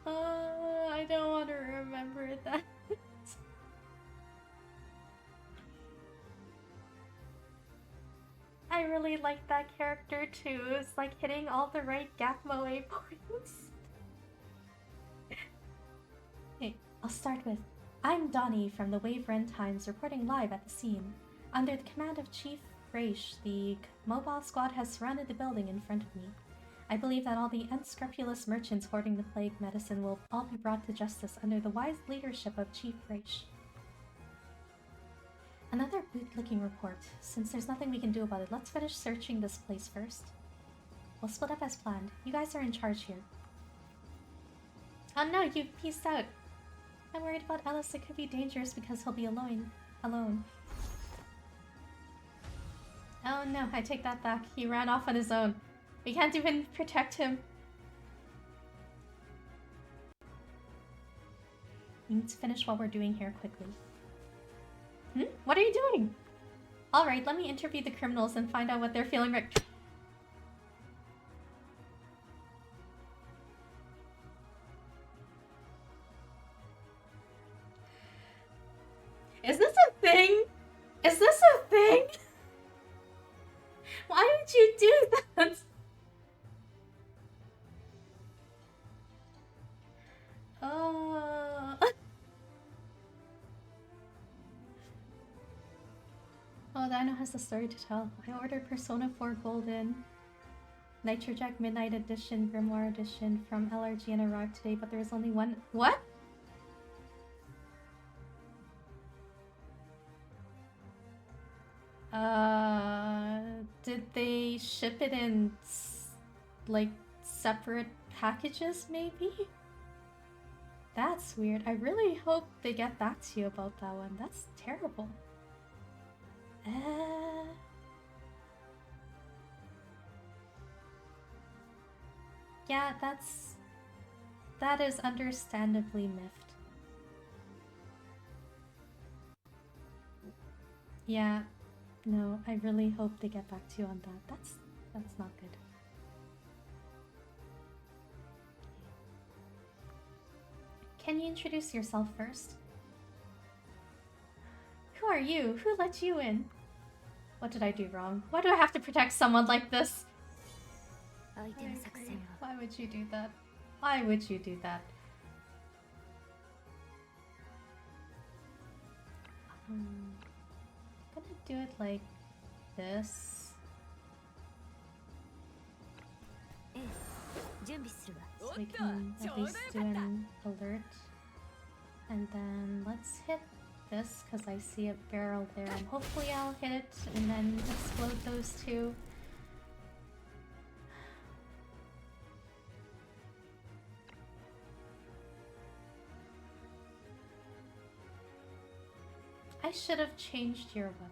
I don't want to remember that. I really like that character too. It's like hitting all the right Gakmoe points. Hey, I'll start with, I'm Donnie from the Wave Ren Times, reporting live at the scene. Under the command of Chief Raish, the mobile squad has surrounded the building in front of me. I believe that all the unscrupulous merchants hoarding the plague medicine will all be brought to justice under the wise leadership of Chief Raish. Another bootlicking report. Since there's nothing we can do about it, let's finish searching this place first. We'll split up as planned. You guys are in charge here. Oh no, you pieced out. I'm worried about Ellis. It could be dangerous because he'll be alone. Oh no, I take that back. He ran off on his own. We can't even protect him. We need to finish what we're doing here quickly. What are you doing? Alright, let me interview the criminals and find out what they're feeling right— Is this a thing? Is this a thing? Why did you do that? Oh, Dino has a story to tell. I ordered Persona 4 Golden, Nitrojack Midnight Edition, Grimoire Edition from LRG and arrived today, but there was only one— What? Did they ship it in, like, separate packages, maybe? That's weird. I really hope they get back to you about that one. That's terrible. Yeah, that is understandably miffed. Yeah, no, I really hope they get back to you on that. That's not good. Can you introduce yourself first? Who are you? Who let you in? What did I do wrong? Why do I have to protect someone like this? Why would you do that? Why would you do that? I'm gonna do it like this. So we can at least do an alert. And then let's hit this, because I see a barrel there, and hopefully I'll hit it and then explode those two. should have changed your weapon.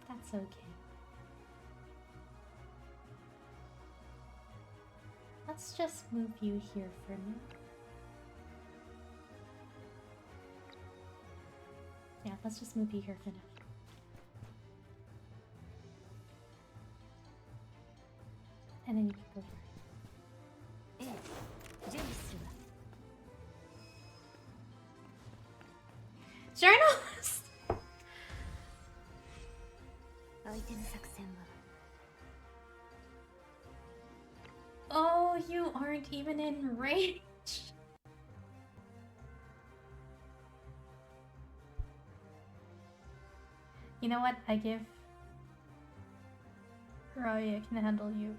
That's okay. Let's just move you here for now. Yeah, let's just move you here for now. And then you can go here. Journalist! Oh, you aren't even in range. You know what? I give Raya can handle you.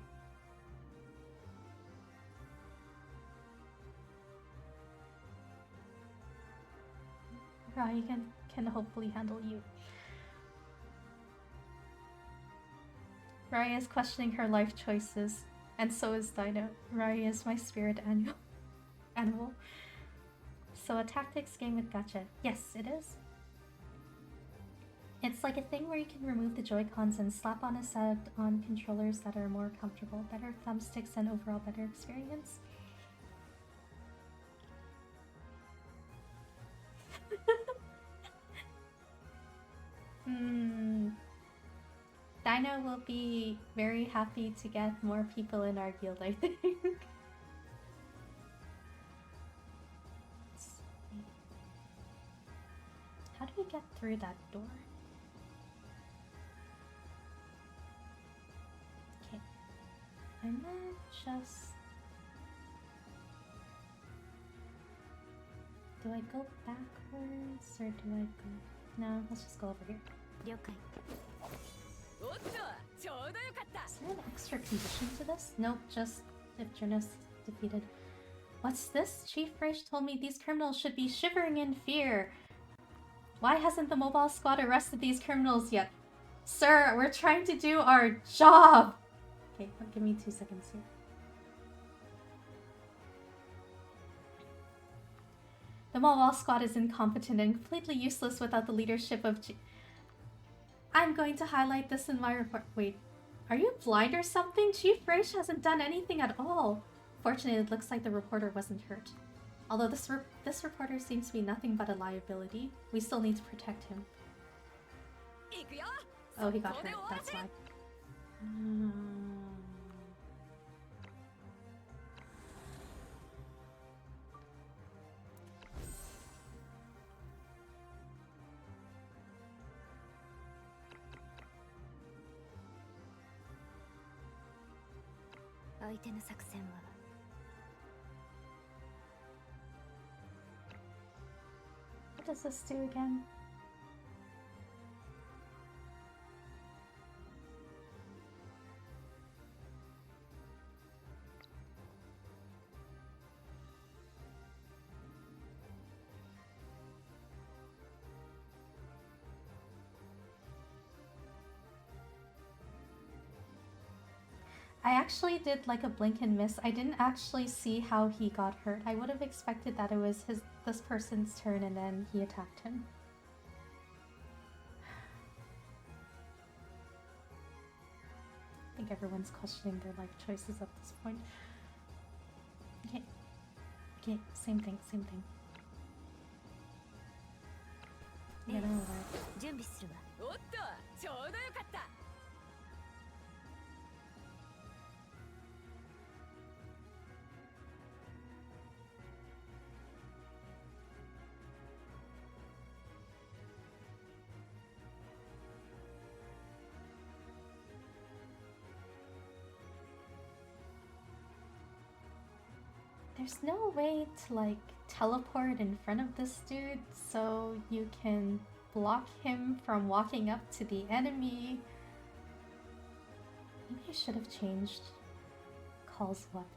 Raya can hopefully handle you. Raya is questioning her life choices, and so is Dino. Raya is my spirit animal. So a tactics game with gacha. Yes, it is. It's like a thing where you can remove the Joy-Cons and slap on a set on controllers that are more comfortable, better thumbsticks, and overall better experience. Dino will be very happy to get more people in our guild, I think. How do we get through that door? Okay. I'm gonna just... Do I go backwards or do I go... No, let's just go over here. Is there an extra condition to this? Nope, just if Jonas defeated. What's this? Chief Raish told me these criminals should be shivering in fear. Why hasn't the mobile squad arrested these criminals yet? Sir, we're trying to do our job! Okay, give me 2 seconds here. The mobile squad is incompetent and completely useless without the leadership of I'm going to highlight this in my report. Wait, are you blind or something? Chief Raish hasn't done anything at all. Fortunately, it looks like the reporter wasn't hurt. Although this reporter seems to be nothing but a liability, we still need to protect him. Oh, he got hurt, that's why. What does this do again? I actually did like a blink and miss. I didn't actually see how he got hurt. I would have expected that it was this person's turn and then he attacked him. I think everyone's questioning their life choices at this point. Okay. Okay, same thing, same thing. Yeah, that'll work. There's no way to like teleport in front of this dude so you can block him from walking up to the enemy. Maybe I should have changed Call's weapon.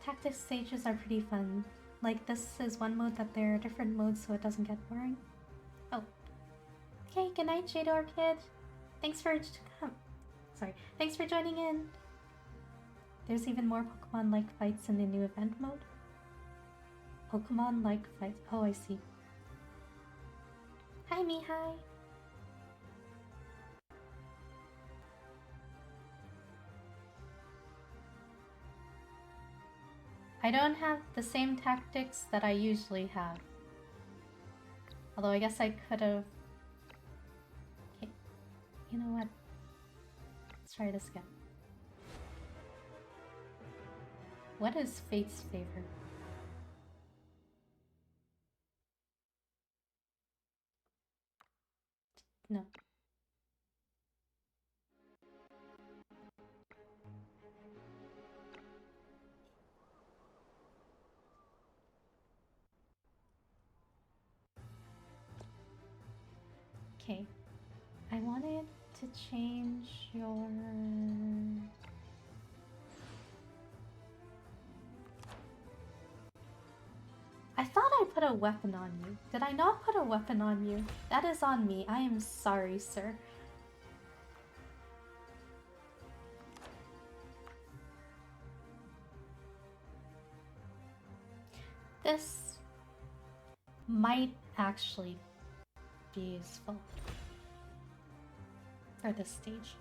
Tactics stages are pretty fun. like this is one mode that there are different modes so it doesn't get boring. Oh. Okay, good night, Jade Orchid. Thanks for Thanks for joining in. There's even more Pokemon-like fights in the new event mode. Pokemon-like fights. Oh, I see. Hi, Mihai. I don't have the same tactics that I usually have. Although I guess I could have... Okay. You know what? Let's try this again. What is Fate's favor? No. Okay. I wanted to change your... I thought I put a weapon on you. Did I not put a weapon on you? That is on me. I am sorry, sir. This might actually be useful for this stage.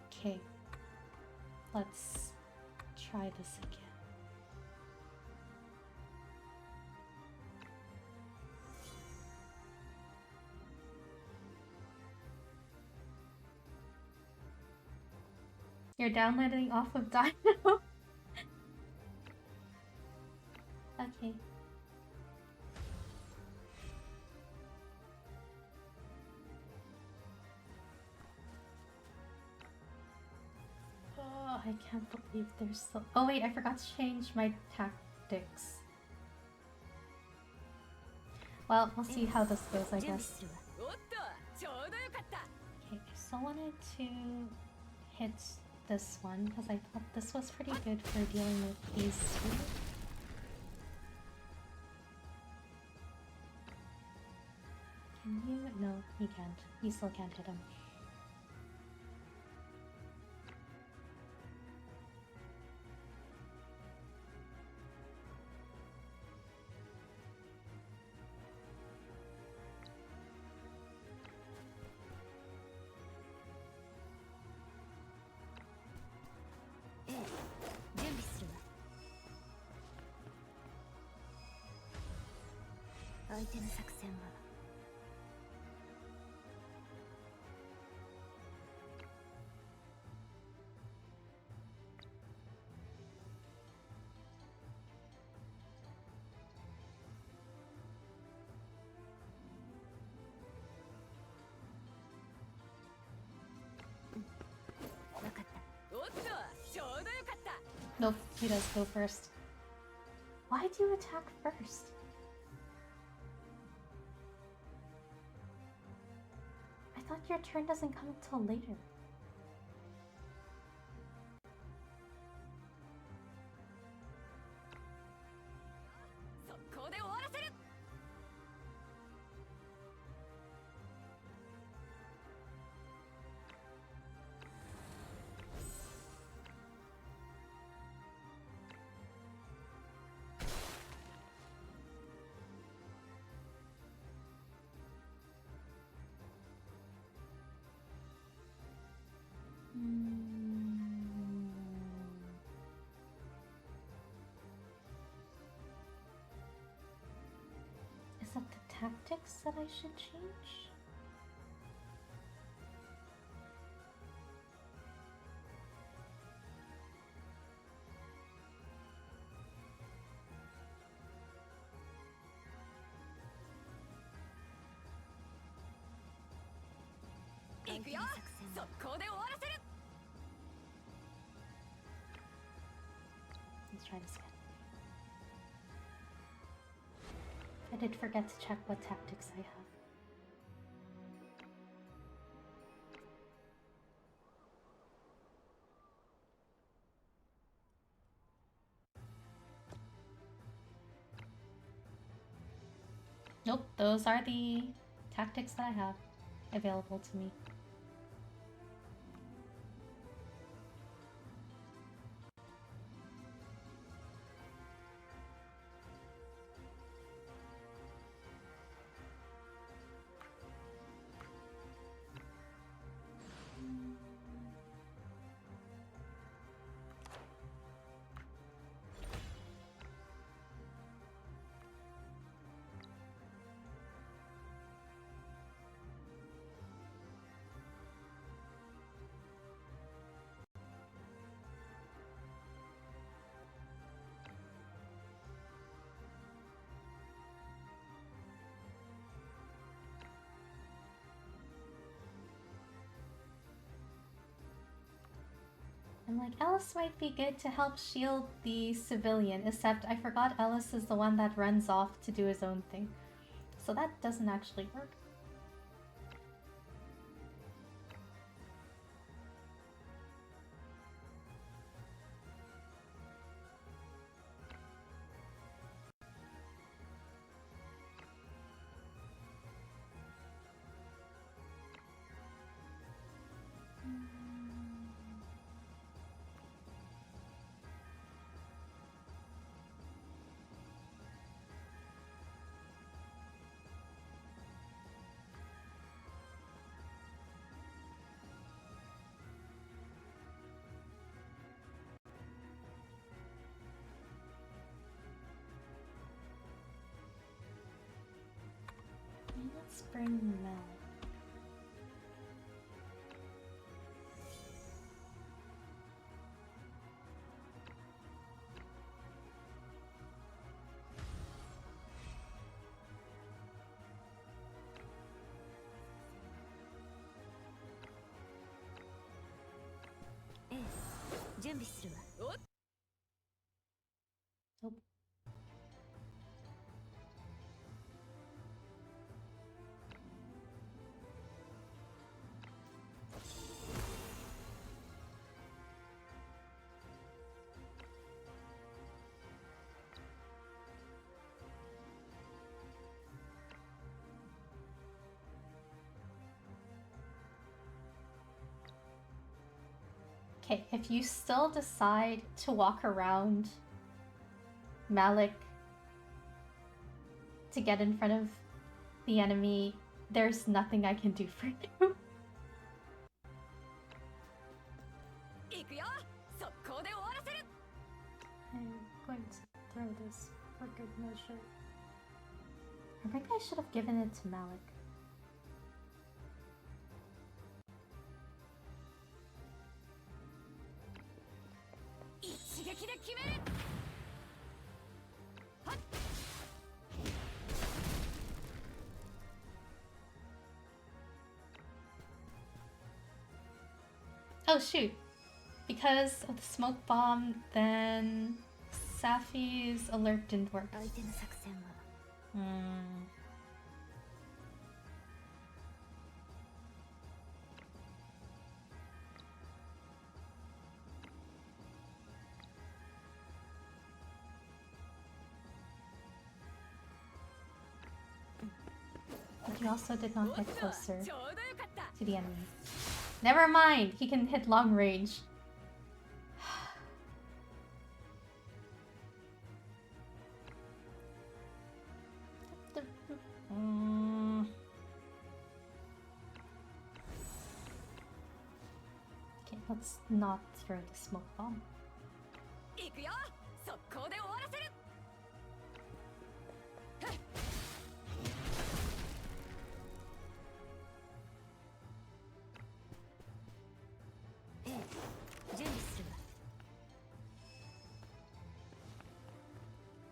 Okay. Let's try this again. You're downloading off of Dino? Okay. Oh, I can't believe there's so... Oh wait, I forgot to change my tactics. Well, we'll see how this goes, I guess. Okay, so I wanted to hit this one because I thought this was pretty good for dealing with these two. Can you? No, you can't. You still can't hit him. Nope, he does go first. Why do you attack first? I thought your turn doesn't come until later. Is that the tactics that I should change? Let's try this again. I did forget to check what tactics I have. Nope, those are the tactics that I have available to me. I'm like, Ellis might be good to help shield the civilian, except I forgot Ellis is the one that runs off to do his own thing. So that doesn't actually work. Let's bring Mel. Nope. Okay, if you still decide to walk around Malik to get in front of the enemy, there's nothing I can do for you. I'm going to throw this for good measure. I think I should have given it to Malik. Oh shoot! Because of the smoke bomb, then Safi's alert didn't work. But he also did not get closer to the enemy. Never mind, he can hit long range. Okay, let's not throw the smoke bomb.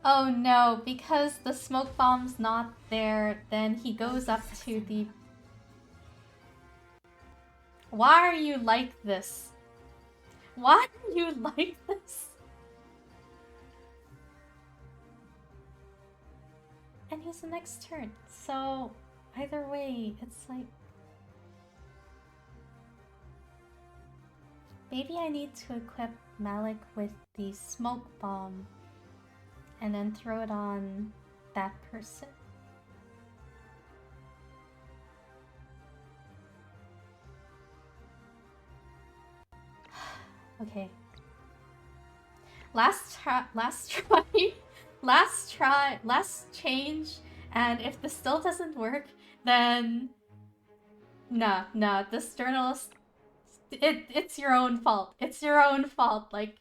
Oh no, because the smoke bomb's not there, then he goes up to the... Why are you like this? Why are you like this? And he's the next turn, so either way, it's like... Maybe I need to equip Malik with the smoke bomb and then throw it on that person. Okay. Last try, last change, and if this still doesn't work, then nah, this journalist, it's your own fault. It's your own fault. Like,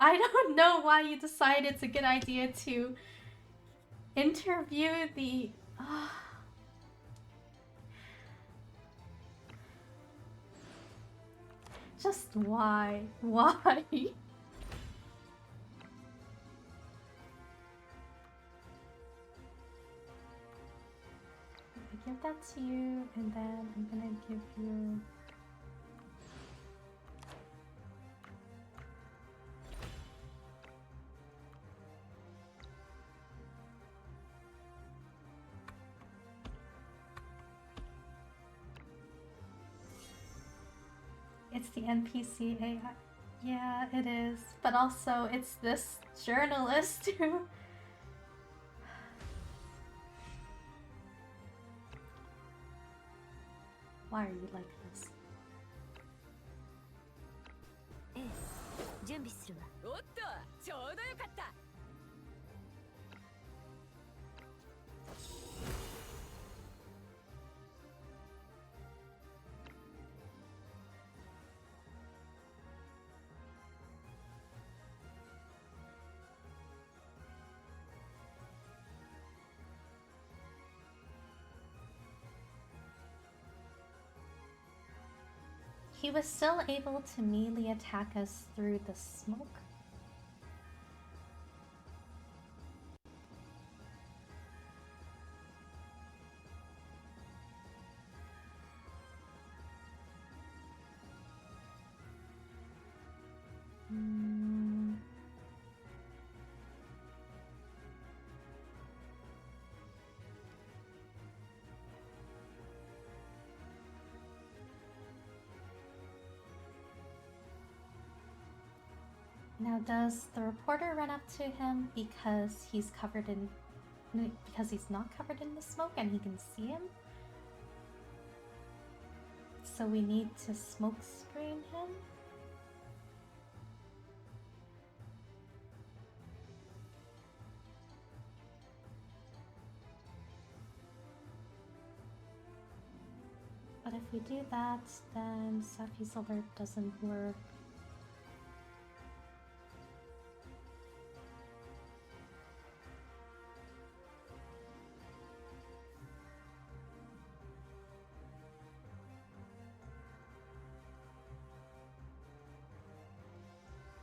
I don't know why you decide it's a good idea to interview the... Just why? Why? I give that to you, and then I'm gonna give you... It's the NPC AI. Yeah, it is. But also, it's this journalist who... Why are you like this? ええ、準備するわ。おっと、ちょうどよかった。He was still able to melee attack us through the smoke. Now, does the reporter run up to him because he's covered in... because he's not covered in the smoke and he can see him? So we need to smoke screen him? But if we do that, then Safi's alert doesn't work.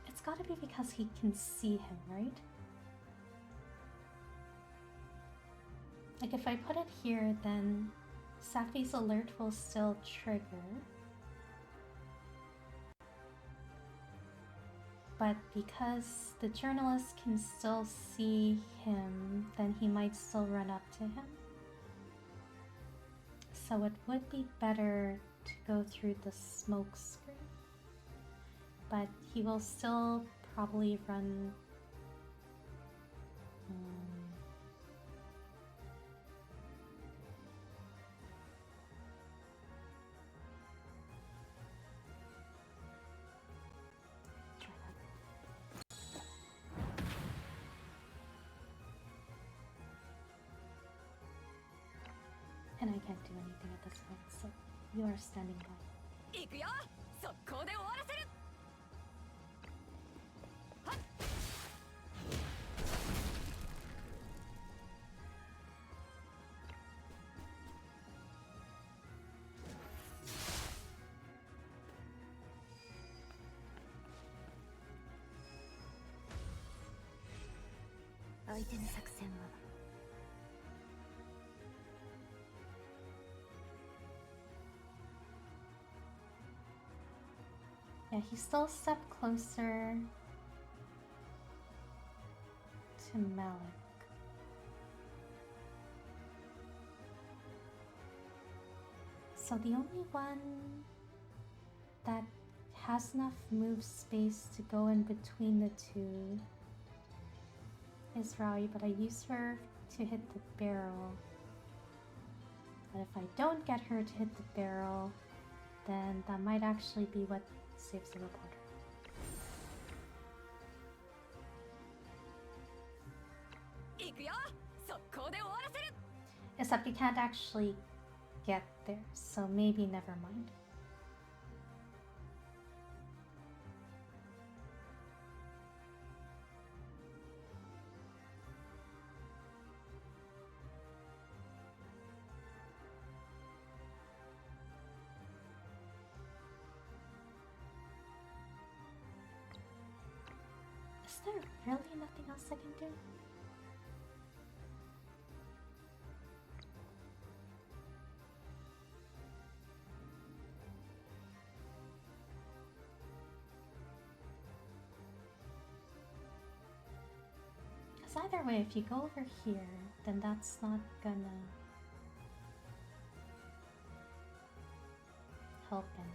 It's gotta be because he can see him, right? Like if I put it here, then Safi's alert will still trigger. But because the journalist can still see him, then he might still run up to him. So it would be better to go through the smoke screen. But he will still probably run... Try that. And I can't do anything at this point, so you are standing by. 行くよ。速攻で終わらせる。 相手の作戦は Yeah, he's still a step closer to Malik. So the only one that has enough move space to go in between the two is Raui, but I use her to hit the barrel. But if I don't get her to hit the barrel, then that might actually be what saves the reporter. 攻で終わらせる。 Except you can't actually get there, so maybe never mind. Is there really nothing else I can do? Because either way, if you go over here, then that's not gonna help any.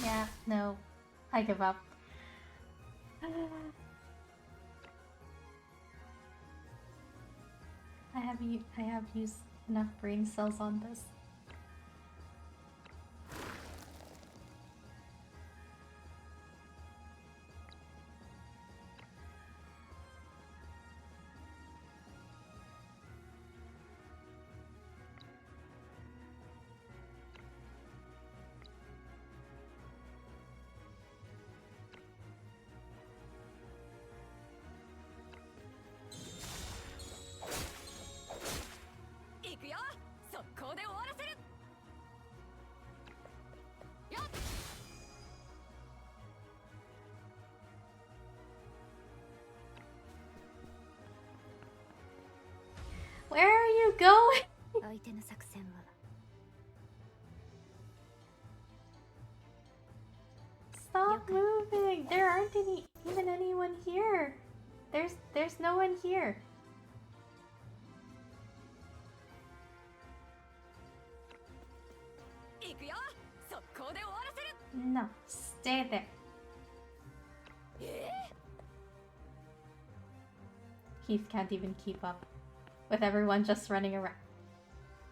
Yeah, no. I give up. I have used enough brain cells on this. Where are you going? Stop moving! There aren't even anyone here. There's no one here. No, stay there. Keith can't even keep up with everyone just running around.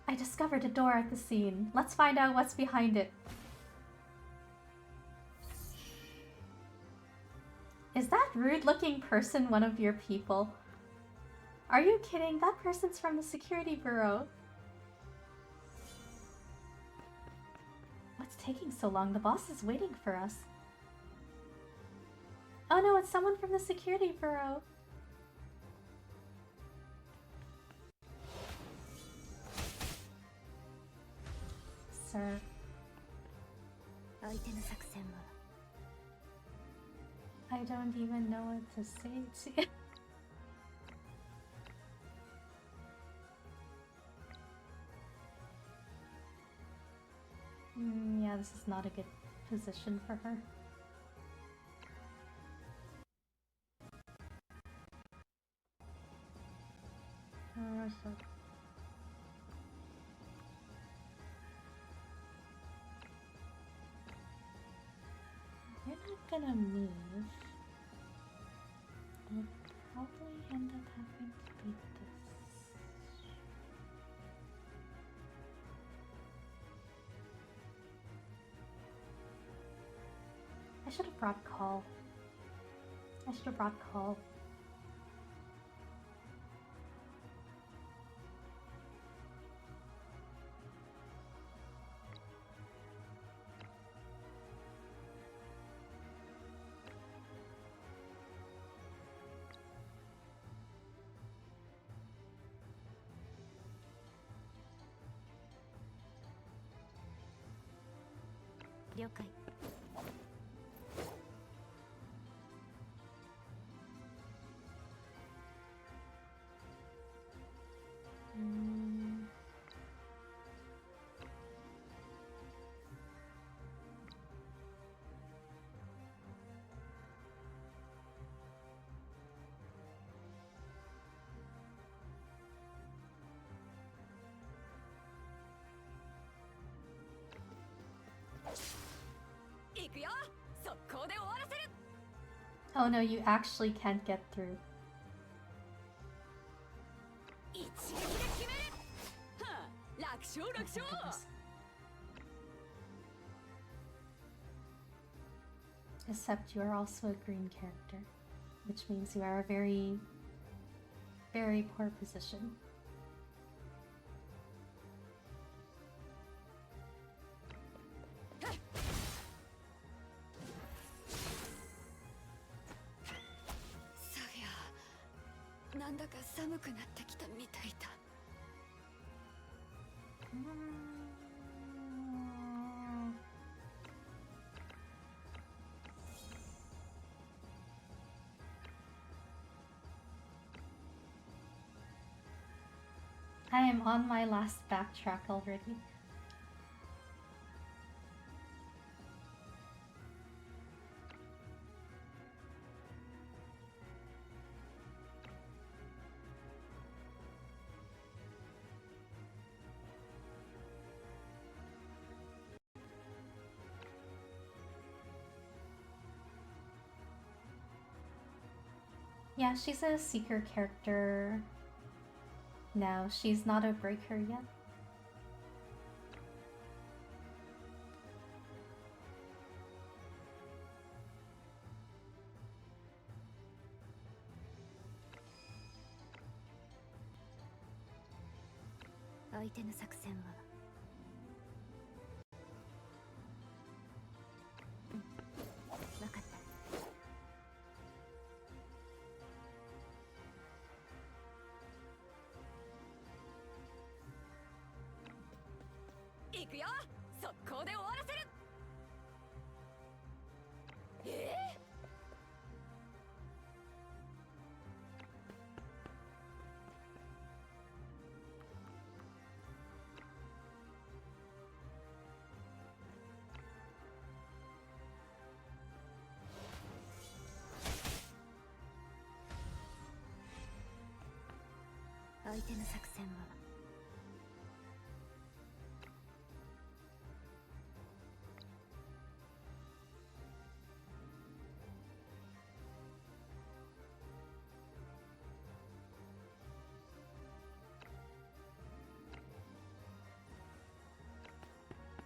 I discovered a door at the scene. Let's find out what's behind it. Is that rude-looking person one of your people? Are you kidding? That person's from the security bureau. What's taking so long? The boss is waiting for us. Oh no, it's someone from the security bureau. her. 相手の作戦は I don't even know what to say to you. Yeah, this is not a good position for her. You're not gonna move. We'll probably end up having to beat this. I should have brought Call. I should have brought Call.了解 行くよ。速攻で終わらせる。 Oh no, you actually can't get through. 一撃で決める。はあ、楽勝楽勝。 Except you are also a green character, which means you are a very, very poor position. Sophia, なんだか寒くなってきたみたいだ。 I am on my last backtrack already. Yeah, she's a seeker character. No, she's not a breaker yet.行くよ。速攻で終わらせる。相手の作戦は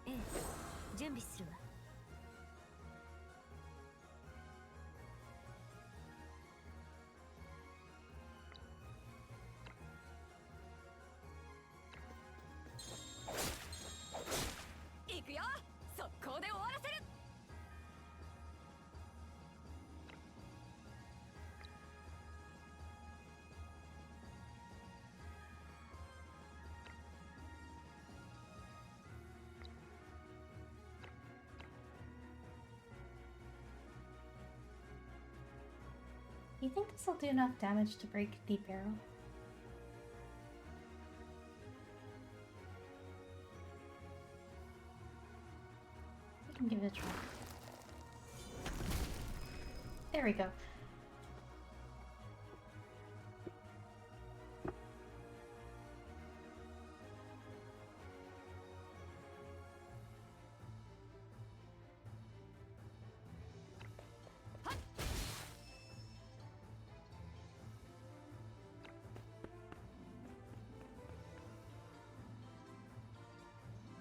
ええ、準備するわ。行くよ。速攻で終わらせる。 相 You think this will do enough damage to break the barrel? We can give it a try. There we go.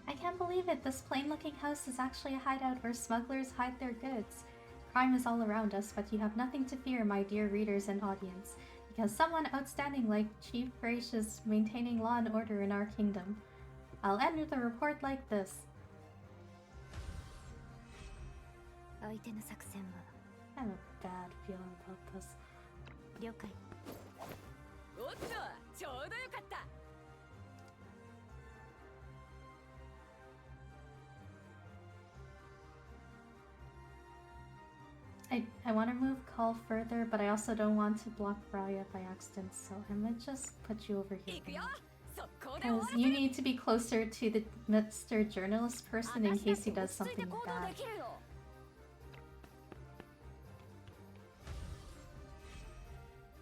I can't believe it. This plain-looking house is actually a hideout where smugglers hide their goods. Crime is all around us, but you have nothing to fear, my dear readers and audience, because someone outstanding like Chief Graish is maintaining law and order in our kingdom. I'll end with a report like this. 相手の作戦は I have a bad feeling about this. 了解。おっと、ちょうどよかった。 I want to move Call further, but I also don't want to block Raya by accident, so I'm gonna just put you over here. Because you need to be closer to the Mr. Journalist person in case he does something bad.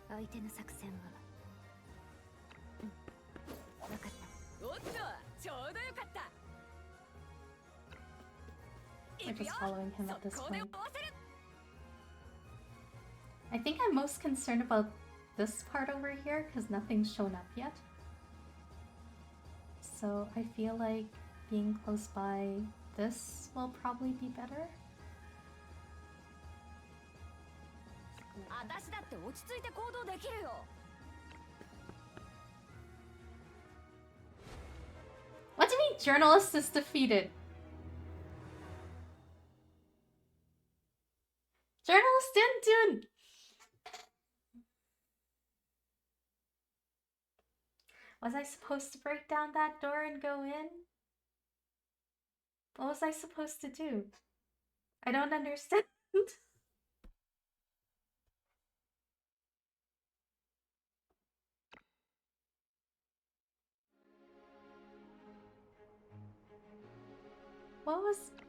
相手の作戦は分かった。おっと、ちょうどよかった。 We're just following him at this point. I think I'm most concerned about this part over here because nothing's shown up yet. So I feel like being close by this will probably be better. 私だって落ち着いて行動できるよ。 What do you mean journalist is defeated? Journalist didn't do... Was I supposed to break down that door and go in? What was I supposed to do? I don't understand.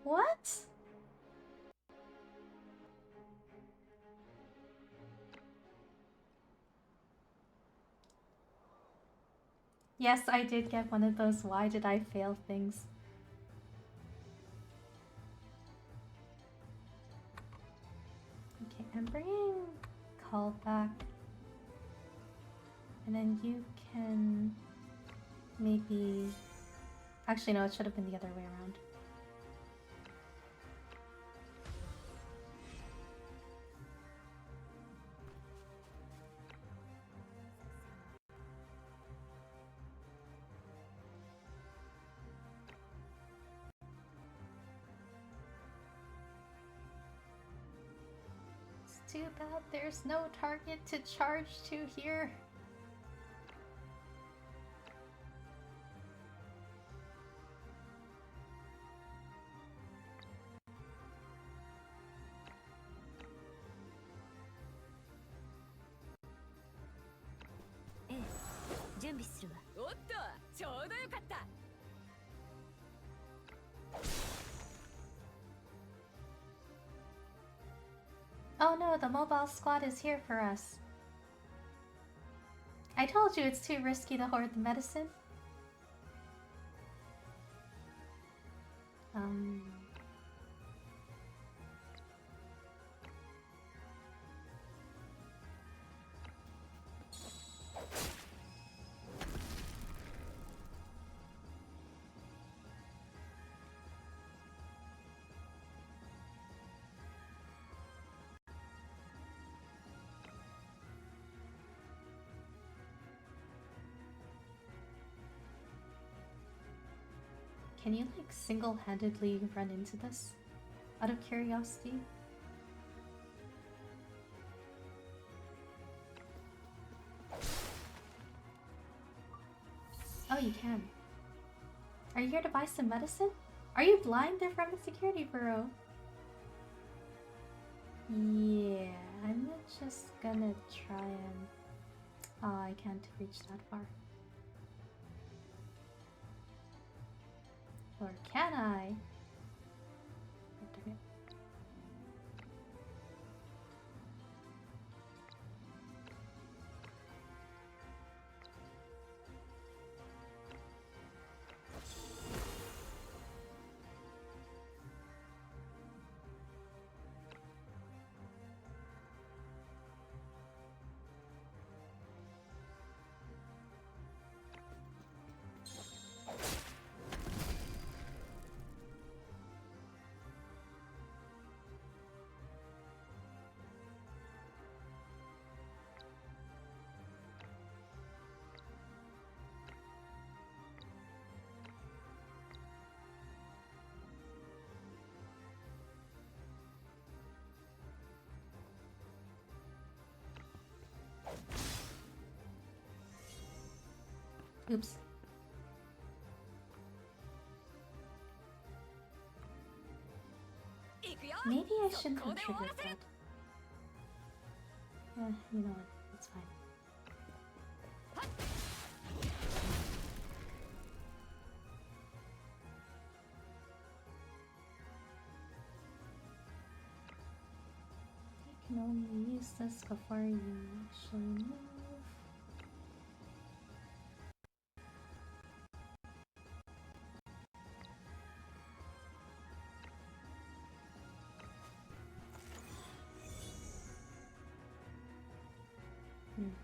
What? Yes, I did get one of those why did I fail things. Okay, I'm bringing Call back. And then you can maybe... Actually, no, it should have been the other way around. Too bad there's no target to charge to here. Oh no, the mobile squad is here for us. I told you it's too risky to hoard the medicine. Can you, like, single-handedly run into this? Out of curiosity? Oh, you can. Are you here to buy some medicine? Are you blind? They're from the security bureau. Yeah. I'm just gonna try and... Oh, I can't reach that far. Or can I? Okay. Oops. Maybe I shouldn't have triggered that. You know what? It's fine. I can only use this before you actually move.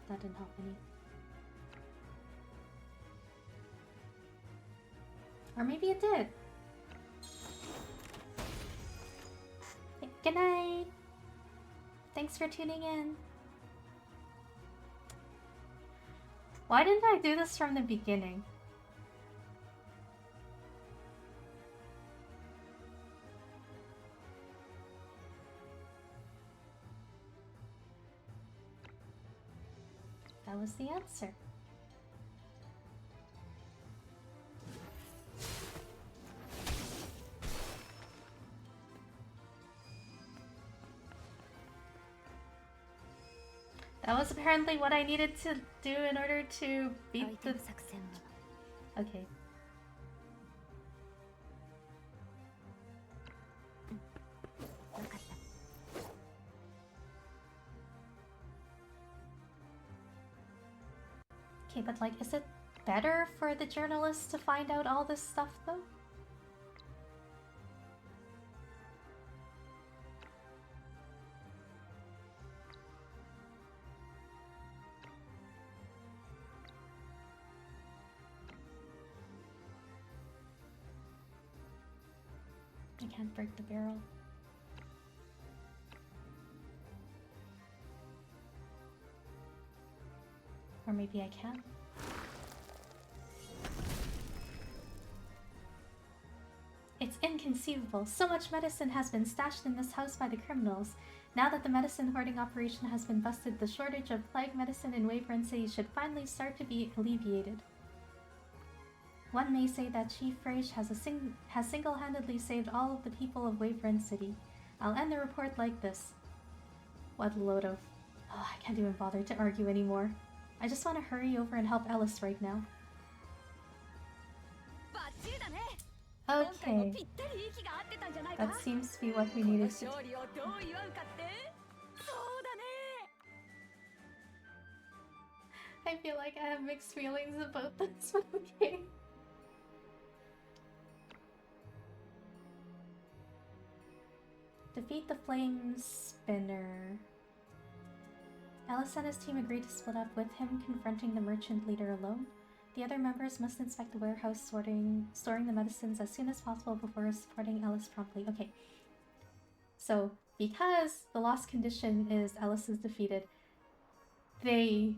That didn't help any. Or maybe it did. Good night. Thanks for tuning in. Why didn't I do this from the beginning? That was the answer. That was apparently what I needed to do in order to beat the... Okay. Okay, but like, is it better for the journalists to find out all this stuff though? I can't break the barrel. Or maybe I can. It's inconceivable. So much medicine has been stashed in this house by the criminals. Now that the medicine hoarding operation has been busted, the shortage of plague medicine in Waverend City should finally start to be alleviated. One may say that Chief Fraiche has single-handedly saved all of the people of Waverend City. I'll end the report like this. What a load of... Oh, I can't even bother to argue anymore. I just want to hurry over and help Alice right now. Okay. That seems to be what we needed to do. I feel like I have mixed feelings about this, but okay. Defeat the Flame Spinner. Alice and his team agreed to split up, with him confronting the merchant leader alone. The other members must inspect the warehouse storing the medicines as soon as possible before supporting Alice promptly. Okay. So, because the lost condition is Alice is defeated, they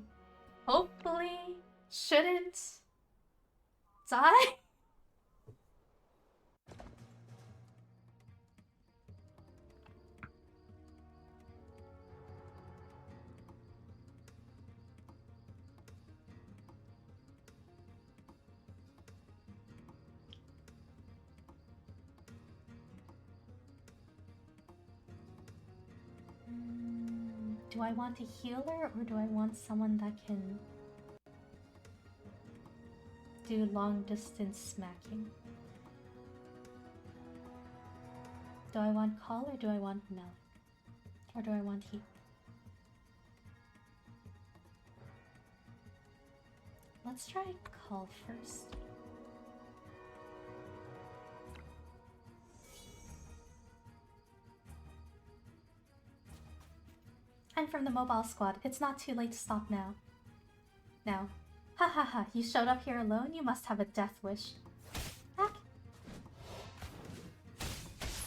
hopefully shouldn't die? Do I want a healer or do I want someone that can do long distance smacking? Do I want call or do I want melee? Or do I want heat? Let's try call first. I'm from the mobile squad. It's not too late to stop now. Now. Ha ha ha, you showed up here alone? You must have a death wish. Heck.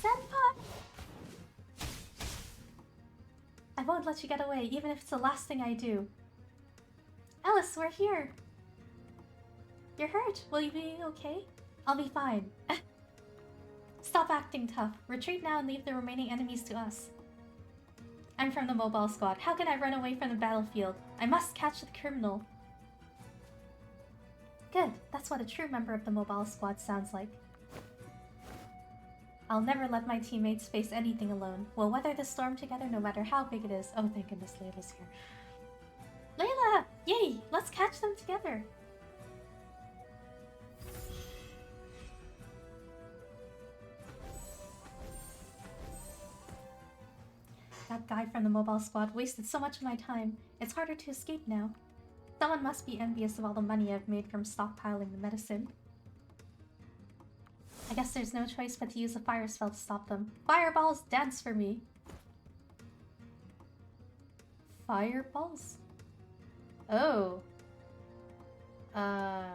Senpai! I won't let you get away, even if it's the last thing I do. Alice, we're here! You're hurt. Will you be okay? I'll be fine. Stop acting tough. Retreat now and leave the remaining enemies to us. I'm from the mobile squad. How can I run away from the battlefield? I must catch the criminal. Good. That's what a true member of the mobile squad sounds like. I'll never let my teammates face anything alone. We'll weather the storm together no matter how big it is. Oh, thank goodness Layla's here. Layla! Yay! Let's catch them together! That guy from the mobile squad wasted so much of my time. It's harder to escape now. Someone must be envious of all the money I've made from stockpiling the medicine. I guess there's no choice but to use a fire spell to stop them. Fireballs, dance for me! Fireballs? Oh. Ha.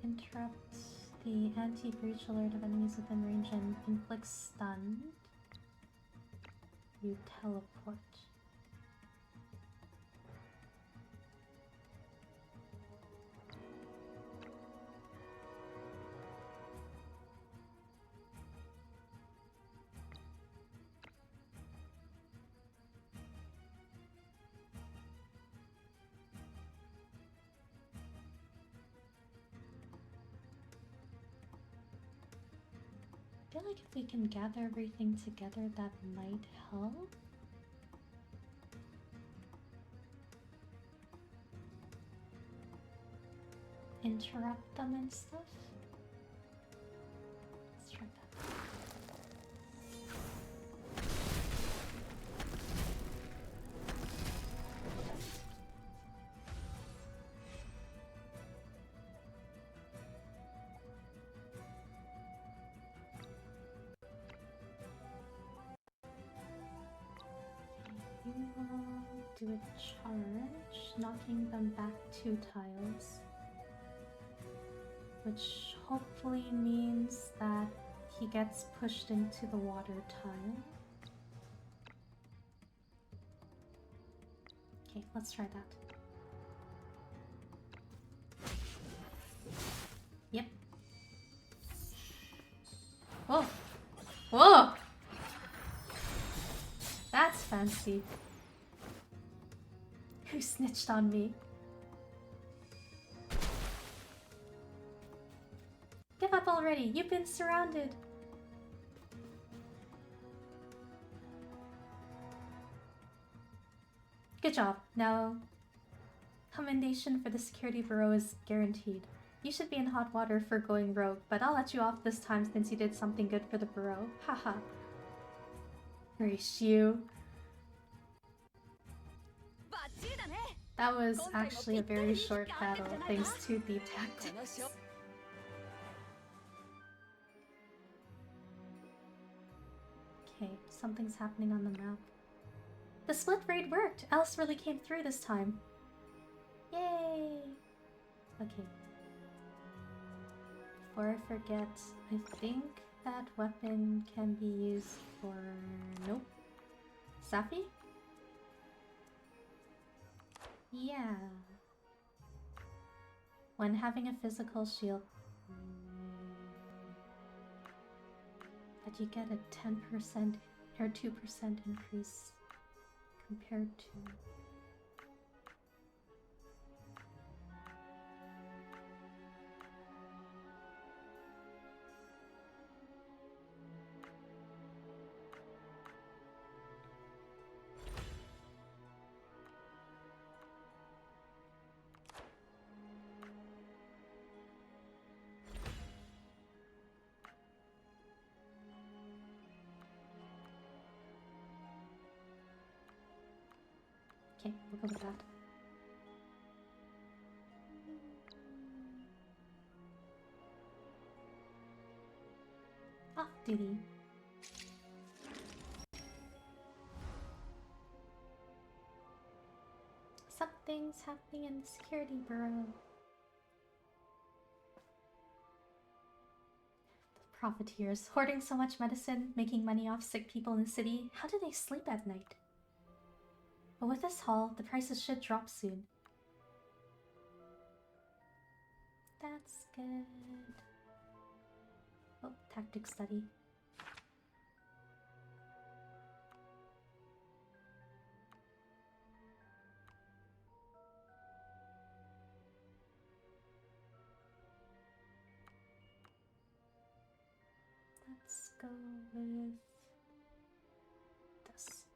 Interrupt the anti-breach alert of enemies within range and inflict stun. You teleport. I feel like if we can gather everything together, that might help. Interrupt them and stuff. Let's try that. You will do a charge, knocking them back 2 tiles. Which hopefully means that he gets pushed into the water tile. Okay, let's try that. Yep. Whoa! Whoa! That's fancy. Who snitched on me? Give up already! You've been surrounded! Good job. Now, commendation for the security bureau is guaranteed. You should be in hot water for going rogue, but I'll let you off this time since you did something good for the bureau. Haha. Ratio. That was actually a very short battle thanks to the tactics. Okay, something's happening on the map. The split raid worked! Alice really came through this time. Yay! Okay. Before I forget, I think that weapon can be used for... Nope. Safi? Yeah. When having a physical shield... But you get a 10% or 2% increase compared to... Okay, we'll go with that. Off duty. Something's happening in the security bureau. The profiteers, hoarding so much medicine, making money off sick people in the city. How do they sleep at night? But with this haul, the prices should drop soon. That's good. Oh, tactic study. Let's go with this.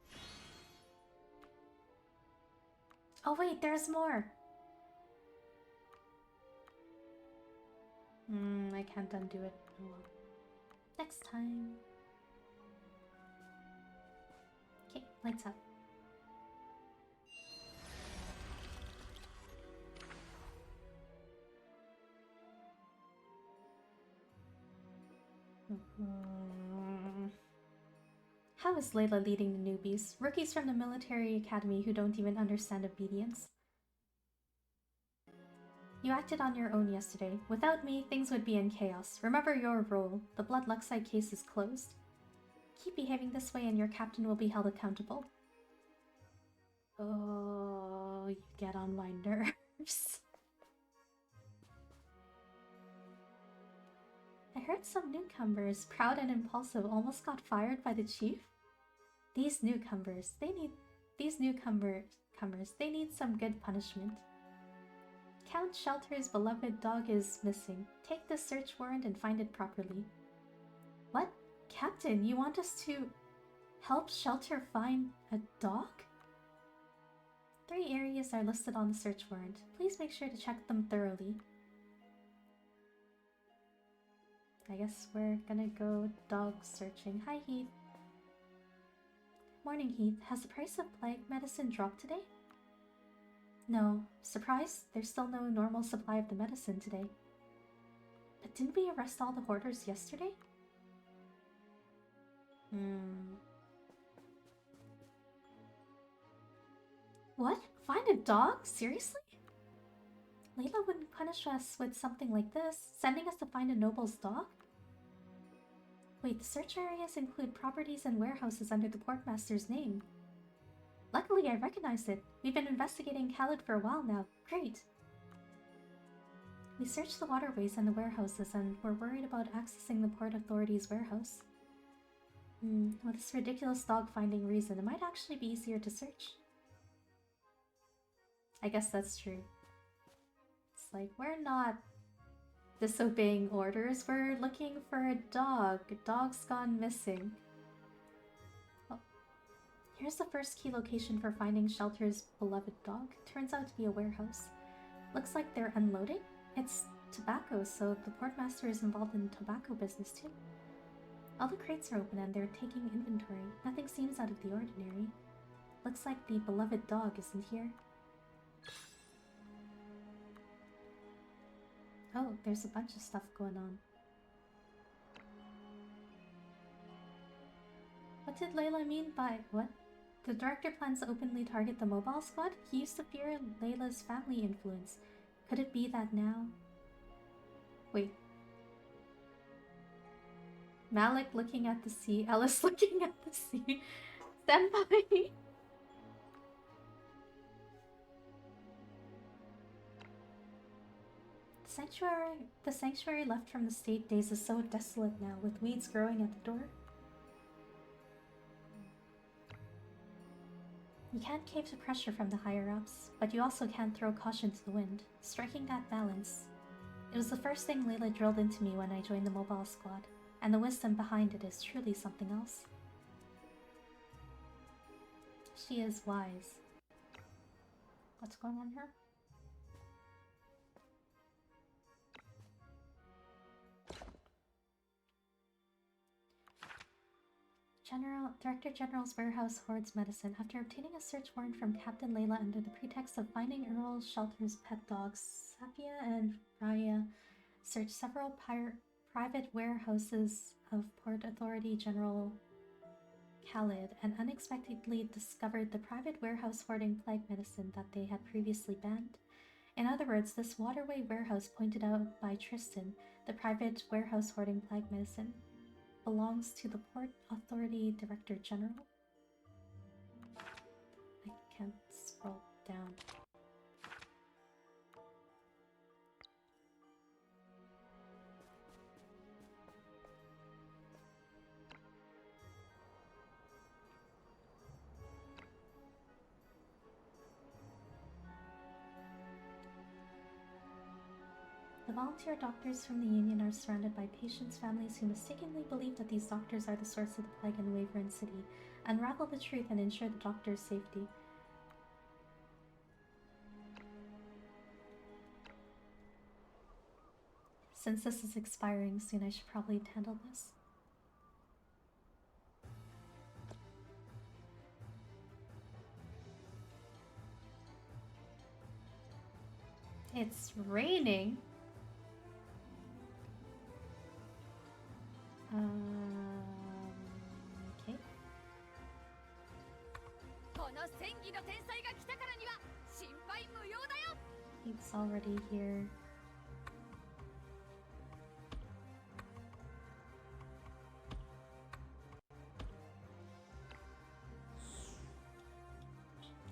Oh wait, there's more! I can't undo it. Oh well. Next time. Okay, lights up. How is Layla leading the newbies? Rookies from the military academy who don't even understand obedience. You acted on your own yesterday. Without me, things would be in chaos. Remember your role. The Blood Luxide case is closed. Keep behaving this way and your captain will be held accountable. Oh, you get on my nerves. I heard some newcomers, proud and impulsive, almost got fired by the chief. These newcomers, they need some good punishment. Count Shelter's beloved dog is missing. Take the search warrant and find it properly. What? Captain, you want us to help Shelter find a dog? 3 areas are listed on the search warrant. Please make sure to check them thoroughly. I guess we're gonna go dog searching. Hi, Heath. Morning, Heath. Has the price of plague medicine dropped today? No. Surprise? There's still no normal supply of the medicine today. But didn't we arrest all the hoarders yesterday? What? Find a dog? Seriously? Layla wouldn't punish us with something like this, sending us to find a noble's dog? Wait, the search areas include properties and warehouses under the portmaster's name. Luckily, I recognized it. We've been investigating Khaled for a while now. Great! We searched the waterways and the warehouses and were worried about accessing the Port Authority's warehouse. With this ridiculous dog-finding reason, it might actually be easier to search. I guess that's true. It's like, we're not disobeying orders, we're looking for a dog. A dog's gone missing. Oh. Here's the first key location for finding Shelter's beloved dog. Turns out to be a warehouse. Looks like they're unloading? It's tobacco, so the portmaster is involved in the tobacco business too. All the crates are open and they're taking inventory. Nothing seems out of the ordinary. Looks like the beloved dog isn't here. Oh, there's a bunch of stuff going on. What did Layla mean by what? The director plans to openly target the mobile squad? He used to fear Layla's family influence. Could it be that now? Wait. Malik looking at the sea, Alice looking at the sea. Stand by! The sanctuary left from the state days is so desolate now, with weeds growing at the door. You can't cave to pressure from the higher-ups, but you also can't throw caution to the wind. Striking that balance. It was the first thing Layla drilled into me when I joined the mobile squad, and the wisdom behind it is truly something else. She is wise. What's going on here? Director General's warehouse hoards medicine. After obtaining a search warrant from Captain Layla under the pretext of finding Earl Shelter's pet dogs, Sapia and Raya searched several private warehouses of Port Authority General Khalid and unexpectedly discovered the private warehouse hoarding plague medicine that they had previously banned. In other words, this waterway warehouse pointed out by Tristan, the private warehouse hoarding plague medicine, belongs to the Port Authority Director General. I can't scroll down. The volunteer doctors from the Union are surrounded by patients' families who mistakenly believe that these doctors are the source of the plague in Waverland City. Unravel the truth and ensure the doctor's safety. Since this is expiring soon, I should probably handle this. It's raining. Okay. He's already here.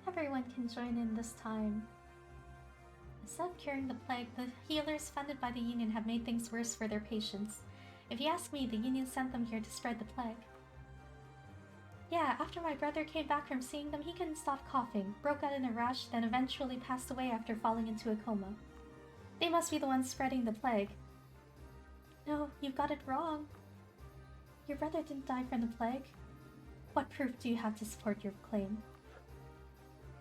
Everyone can join in this time. Instead of curing the plague, the healers funded by the Union have made things worse for their patients. If you ask me, the Union sent them here to spread the plague. Yeah, after my brother came back from seeing them, he couldn't stop coughing, broke out in a rash, then eventually passed away after falling into a coma. They must be the ones spreading the plague. No, you've got it wrong. Your brother didn't die from the plague. What proof do you have to support your claim?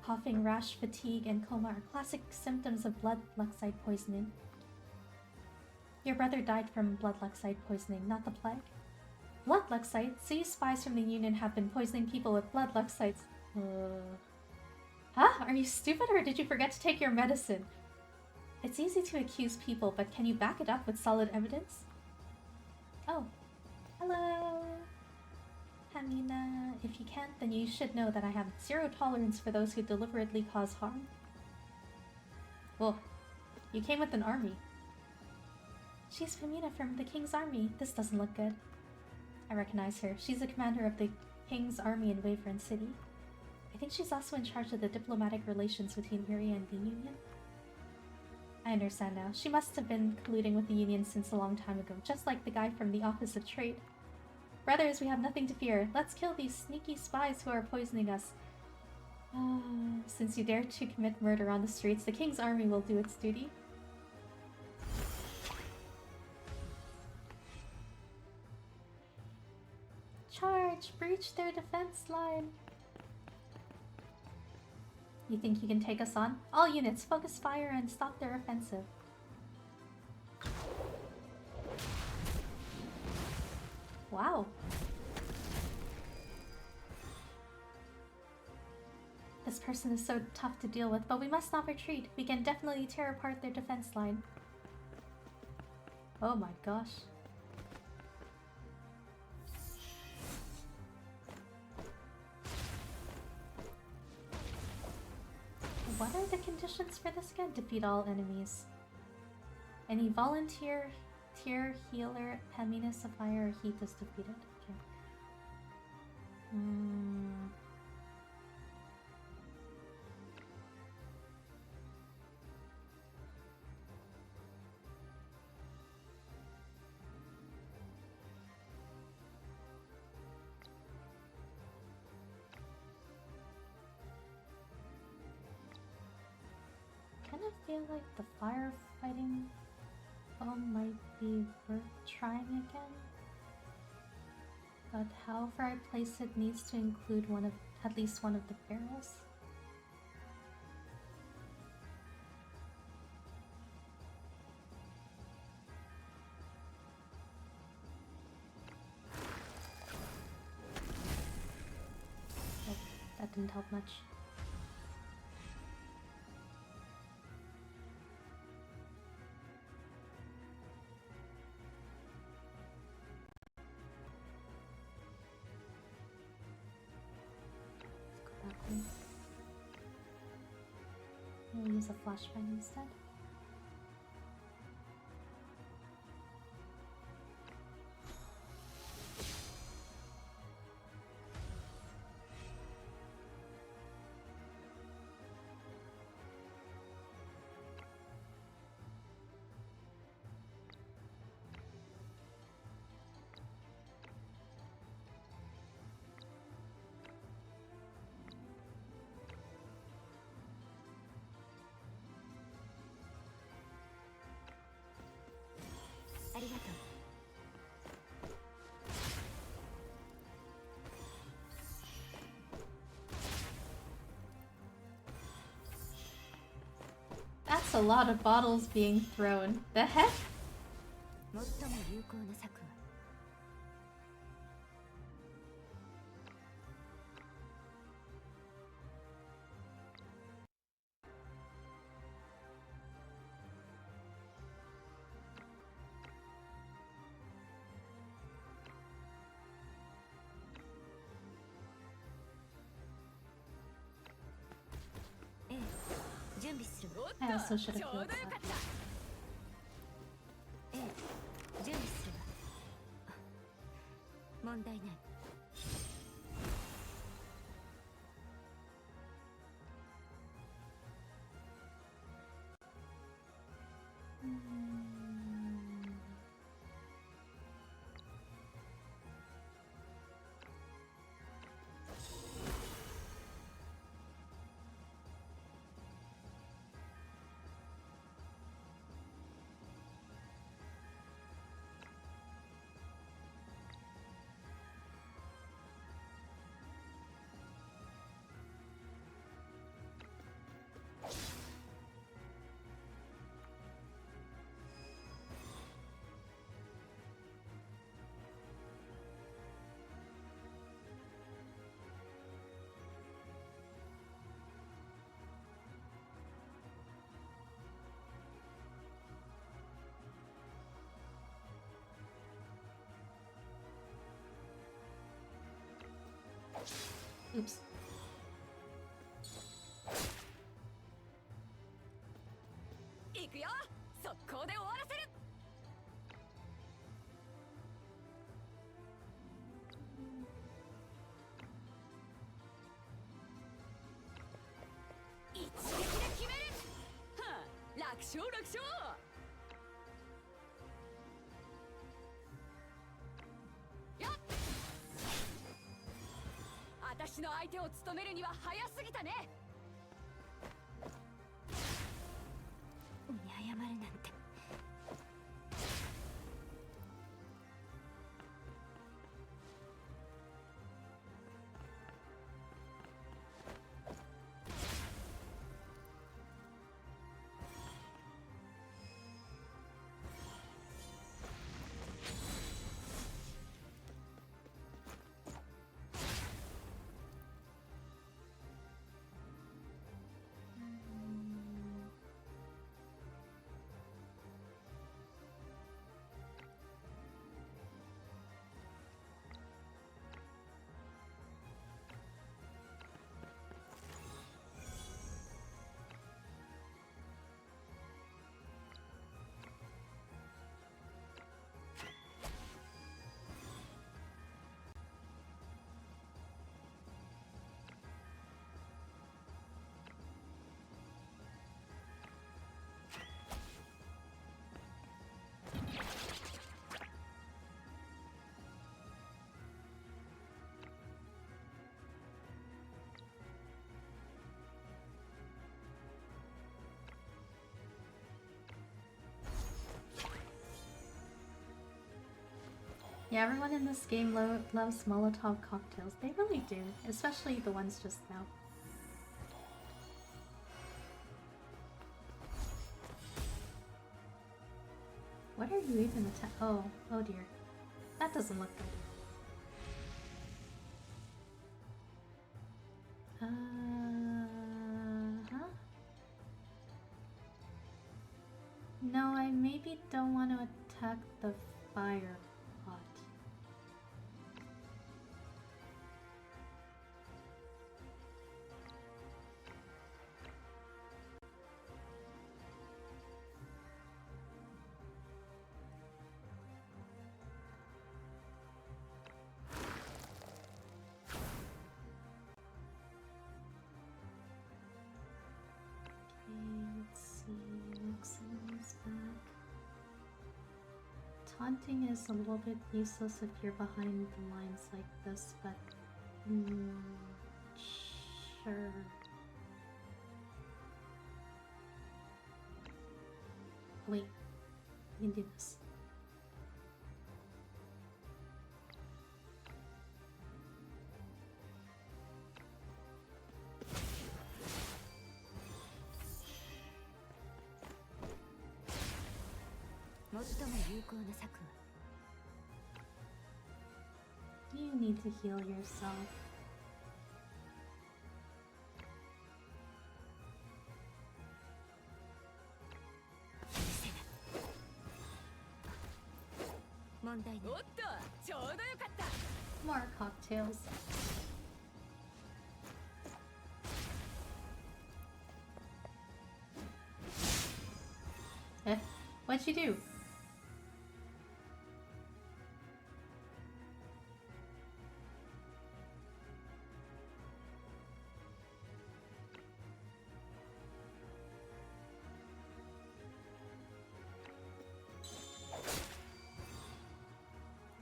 Coughing, rash, fatigue, and coma are classic symptoms of blood luxite poisoning. Your brother died from blood luxite poisoning, not the plague. Blood luxite? So you spies from the Union have been poisoning people with blood luxites. Huh? Are you stupid or did you forget to take your medicine? It's easy to accuse people, but can you back it up with solid evidence? Oh. Hello. Hamina, if you can't, then you should know that I have zero tolerance for those who deliberately cause harm. Well, you came with an army. She's Famina from the King's Army. This doesn't look good. I recognize her. She's the commander of the King's Army in Waverland City. I think she's also in charge of the diplomatic relations between Iria and the Union. I understand now. She must have been colluding with the Union since a long time ago, just like the guy from the Office of Trade. Brothers, we have nothing to fear. Let's kill these sneaky spies who are poisoning us. Since you dared to commit murder on the streets, the King's Army will do its duty. Charge! Breach their defense line! You think you can take us on? All units, focus fire and stop their offensive. Wow. This person is so tough to deal with, but we must not retreat. We can definitely tear apart their defense line. Oh my gosh. What are the conditions for this again? Defeat all enemies. Any volunteer tier healer, Pamina, Sapphire, or Heath is defeated. Okay. Kind of feel like the firefighting foam might be worth trying again. But however I place it needs to include at least one of the barrels. that didn't help much. Let's go back one. We'll use a flashbang instead. That's a lot of bottles being thrown. The heck? 最も有効な策はええ、準備するわ。 I also should have ちょうどよ killed かっ that. た。ええ、準備するわ。問題ない。Oops. 行くよ。速攻で終わらせる。一撃で決める。はあ、楽勝楽勝。よっ。私の相手を務めるには早すぎたね。見誤るなんて。Yeah, everyone in this game loves Molotov cocktails. They really do, especially the ones just now. What are you even oh dear. That doesn't look good. No, I maybe don't want to attack the fire pot. Let's see, Roxanne's back. Taunting is a little bit useless if you're behind the lines like this, but sure. Wait, we can do this. You need to heal yourself. More cocktails. What'd you do?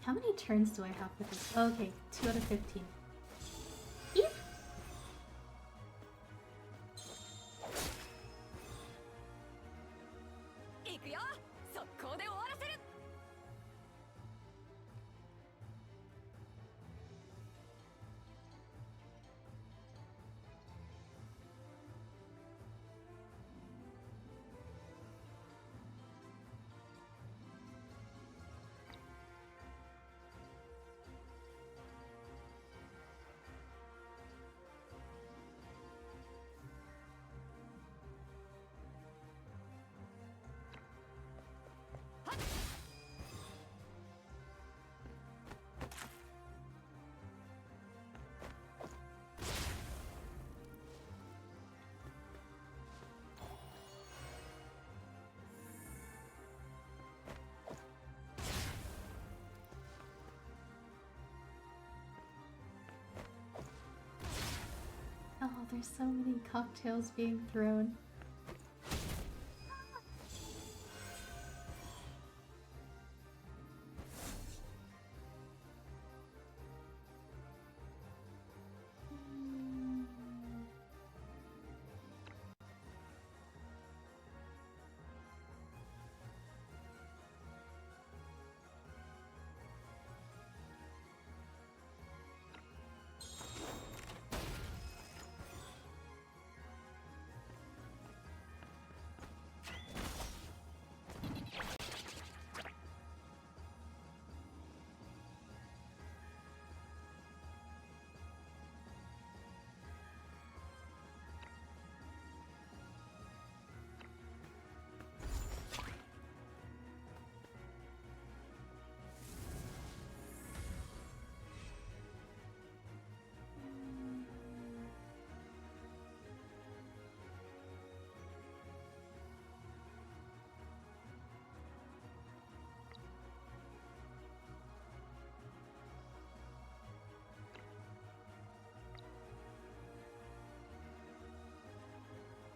How many turns do I have with this? Oh, okay, 2 out of 15. Eep. Oh, there's so many cocktails being thrown.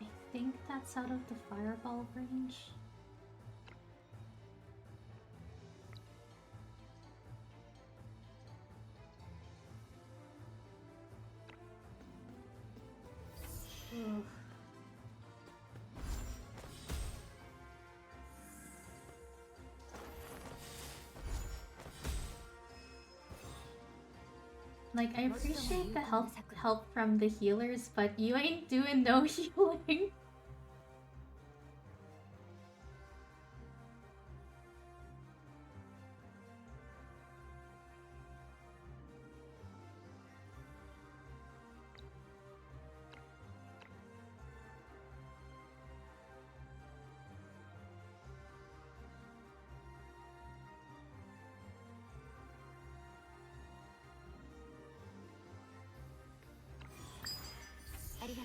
I think that's out of the fireball range. Ugh. Like, I appreciate the help from the healers, but you ain't doing no healing.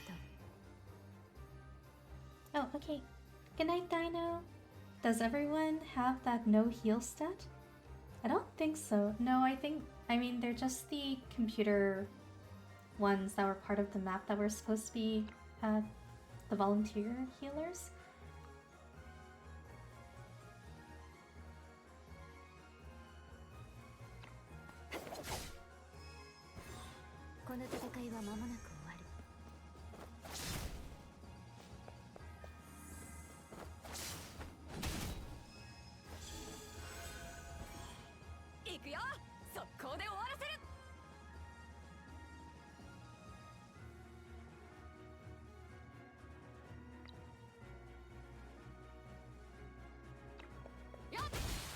と。 Oh, okay. Good night, Dino. Does everyone have that no heal stat? I don't think so. No, I mean, they're just the computer ones that were part of the map that were supposed to be the volunteer healers. この戦いは間もなく終わる。行くよ、速攻で終わらせる。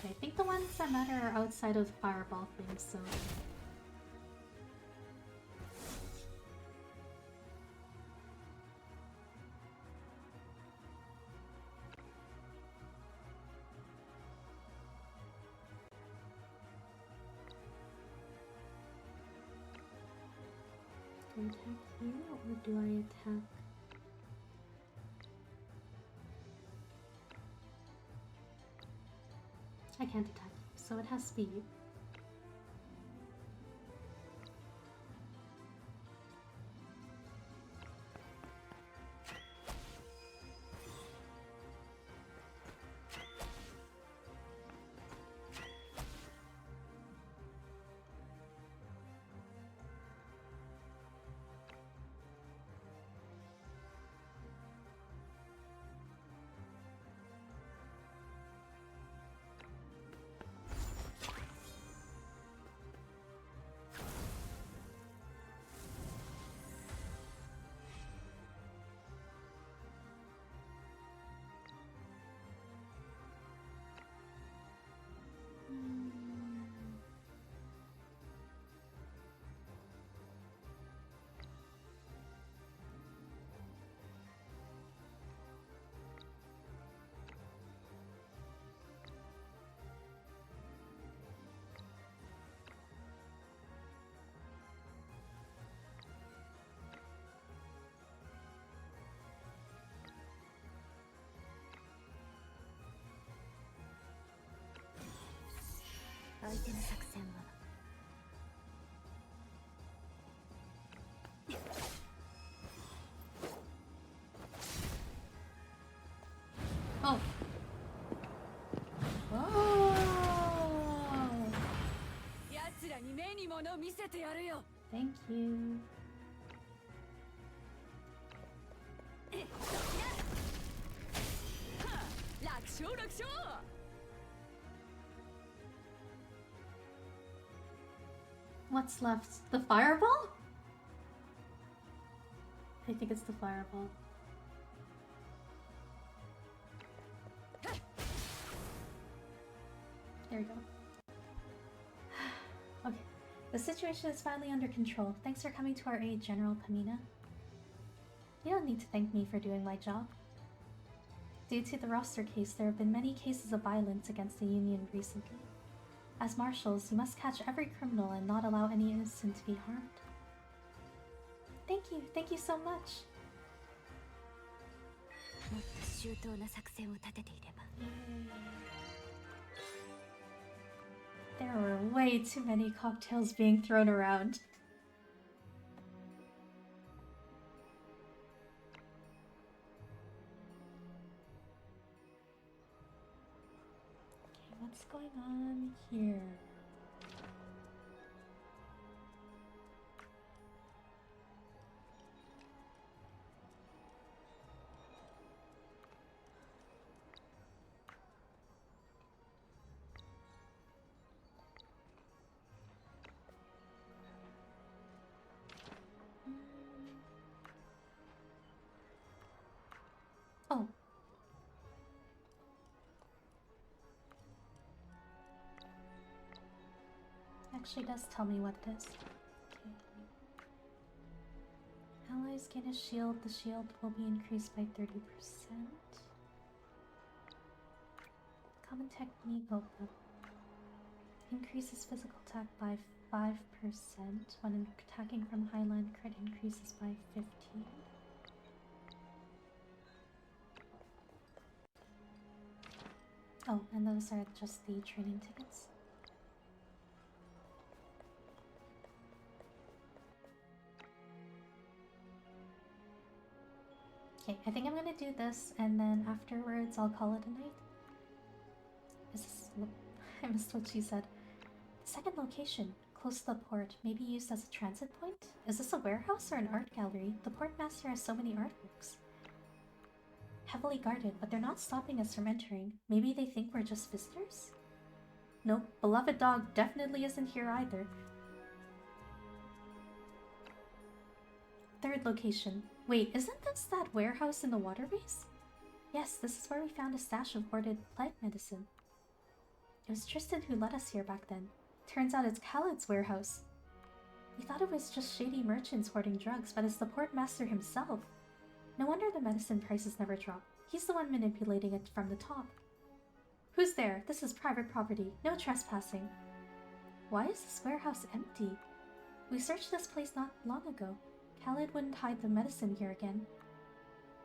I think the ones that matter are outside of the fireball thing, so... Do I attack you, or do I attack... I can't attack you, so it has to be you. Oh! Oh! 奴らに目に物を見せてやるよ。 Thank you. What's left? The fireball? I think it's the fireball. There we go. Okay. The situation is finally under control. Thanks for coming to our aid, General Pamina. You don't need to thank me for doing my job. Due to the roster case, there have been many cases of violence against the Union recently. As marshals, you must catch every criminal and not allow any innocent to be harmed. Thank you so much. There were way too many cocktails being thrown around. Okay, what's going on here? Oh. Actually does tell me what it is. Okay. Allies gain a shield. The shield will be increased by 30%. Common technique. Oh, no. Increases physical attack by 5% when attacking from Highland. Crit increases by 15%. Oh, and those are just the training tickets. Okay, I think I'm gonna do this, and then afterwards I'll call it a night. Is this... I missed what she said. Second location, close to the port, maybe used as a transit point? Is this a warehouse or an art gallery? The portmaster has so many artworks. Heavily guarded, but they're not stopping us from entering. Maybe they think we're just visitors? Nope, beloved dog definitely isn't here either. Third location. Wait, isn't this that warehouse in the waterways? Yes, this is where we found a stash of hoarded plant medicine. It was Tristan who led us here back then. Turns out it's Khaled's warehouse. We thought it was just shady merchants hoarding drugs, but it's the portmaster himself. No wonder the medicine prices never drop. He's the one manipulating it from the top. Who's there? This is private property. No trespassing. Why is this warehouse empty? We searched this place not long ago. Khaled wouldn't hide the medicine here again.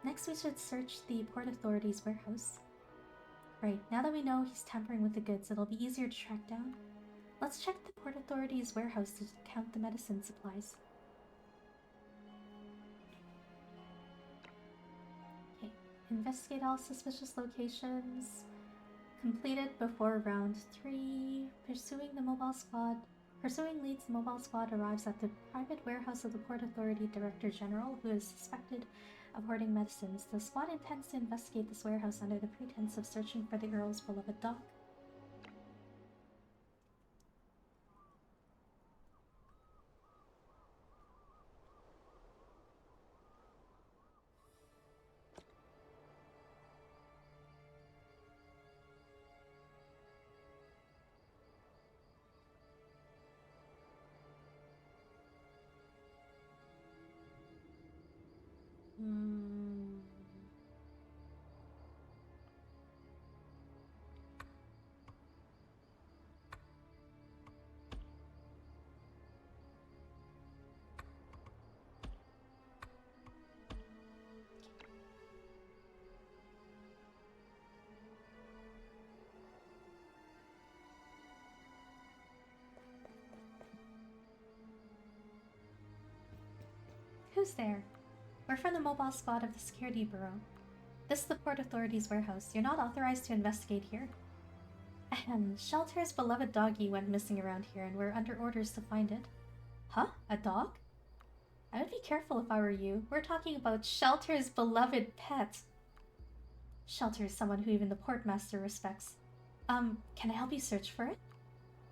Next we should search the Port Authority's warehouse. Right, now that we know he's tampering with the goods, it'll be easier to track down. Let's check the Port Authority's warehouse to count the medicine supplies. Okay, investigate all suspicious locations. Completed before round 3. Pursuing leads, the mobile squad arrives at the private warehouse of the Port Authority Director General, who is suspected of hoarding medicines. The squad intends to investigate this warehouse under the pretense of searching for the Earl's beloved dog. Who's there? We're from the mobile squad of the Security Bureau. This is the Port Authority's warehouse. You're not authorized to investigate here. Ahem. Shelter's beloved doggy went missing around here, and we're under orders to find it. Huh? A dog? I would be careful if I were you. We're talking about Shelter's beloved pet. Shelter is someone who even the portmaster respects. Can I help you search for it?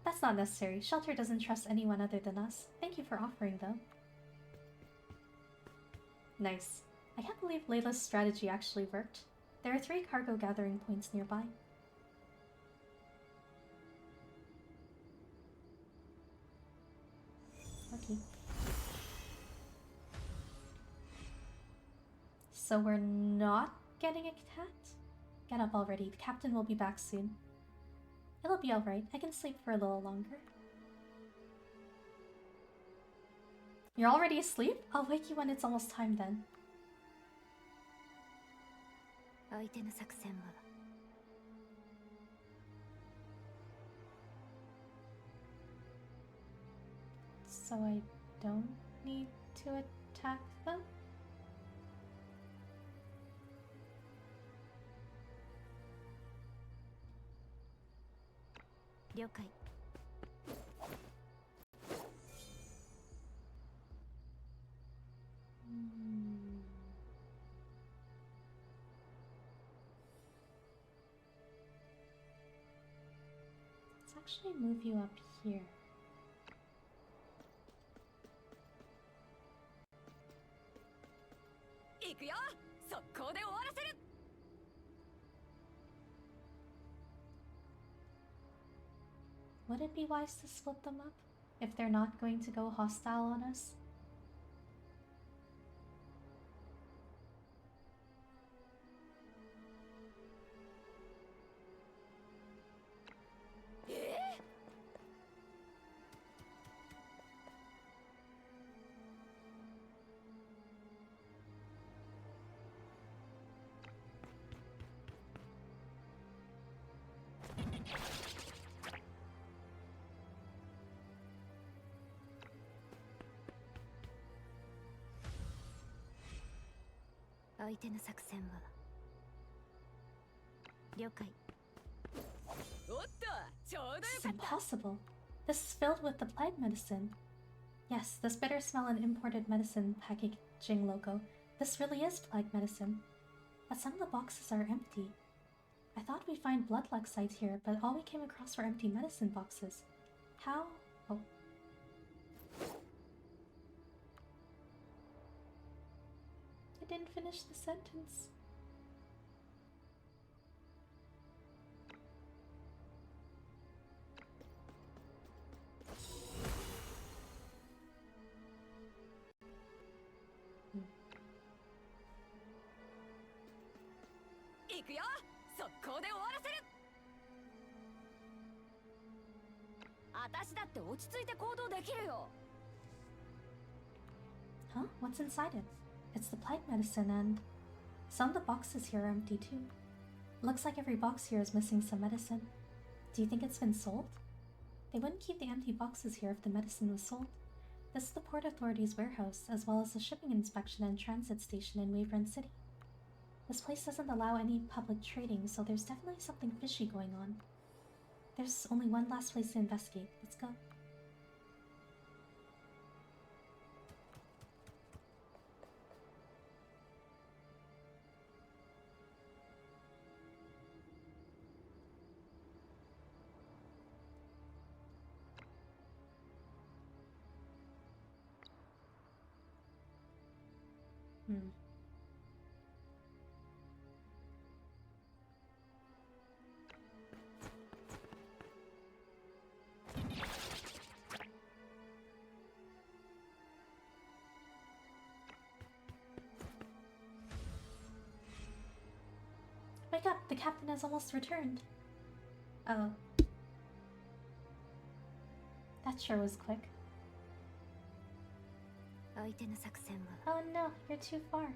That's not necessary. Shelter doesn't trust anyone other than us. Thank you for offering, though. Nice. I can't believe Layla's strategy actually worked. There are 3 cargo gathering points nearby. Okay. So we're not getting attacked? Get up already. The captain will be back soon. It'll be alright. I can sleep for a little longer. You're already asleep? I'll wake you when it's almost time then. So I don't need to attack them? Let's actually move you up here. Would it be wise to split them up if they're not going to go hostile on us? 相手の作戦は了解。おっと、ちょうどよ This is かった。 impossible. This is filled with the plague medicine. Yes, this bitter smell and imported medicine packaging logo. This really is plague medicine. But some of the boxes are empty. I thought we'd find blood luck sites here, but all we came across were empty medicine boxes. How? Oh. I didn't finish the sentence. Hmm. 行くよ、速攻で終わらせる。私だって落ち着いて行動できるよ。 Huh? What's inside it? It's the plague medicine and... Some of the boxes here are empty too. Looks like every box here is missing some medicine. Do you think it's been sold? They wouldn't keep the empty boxes here if the medicine was sold. This is the Port Authority's warehouse, as well as the shipping inspection and transit station in Waverun City. This place doesn't allow any public trading, so there's definitely something fishy going on. There's only one last place to investigate. Let's go. Hmm. Wake up! The captain has almost returned. Oh. That sure was quick. 相手の作戦は Oh no, you're too far.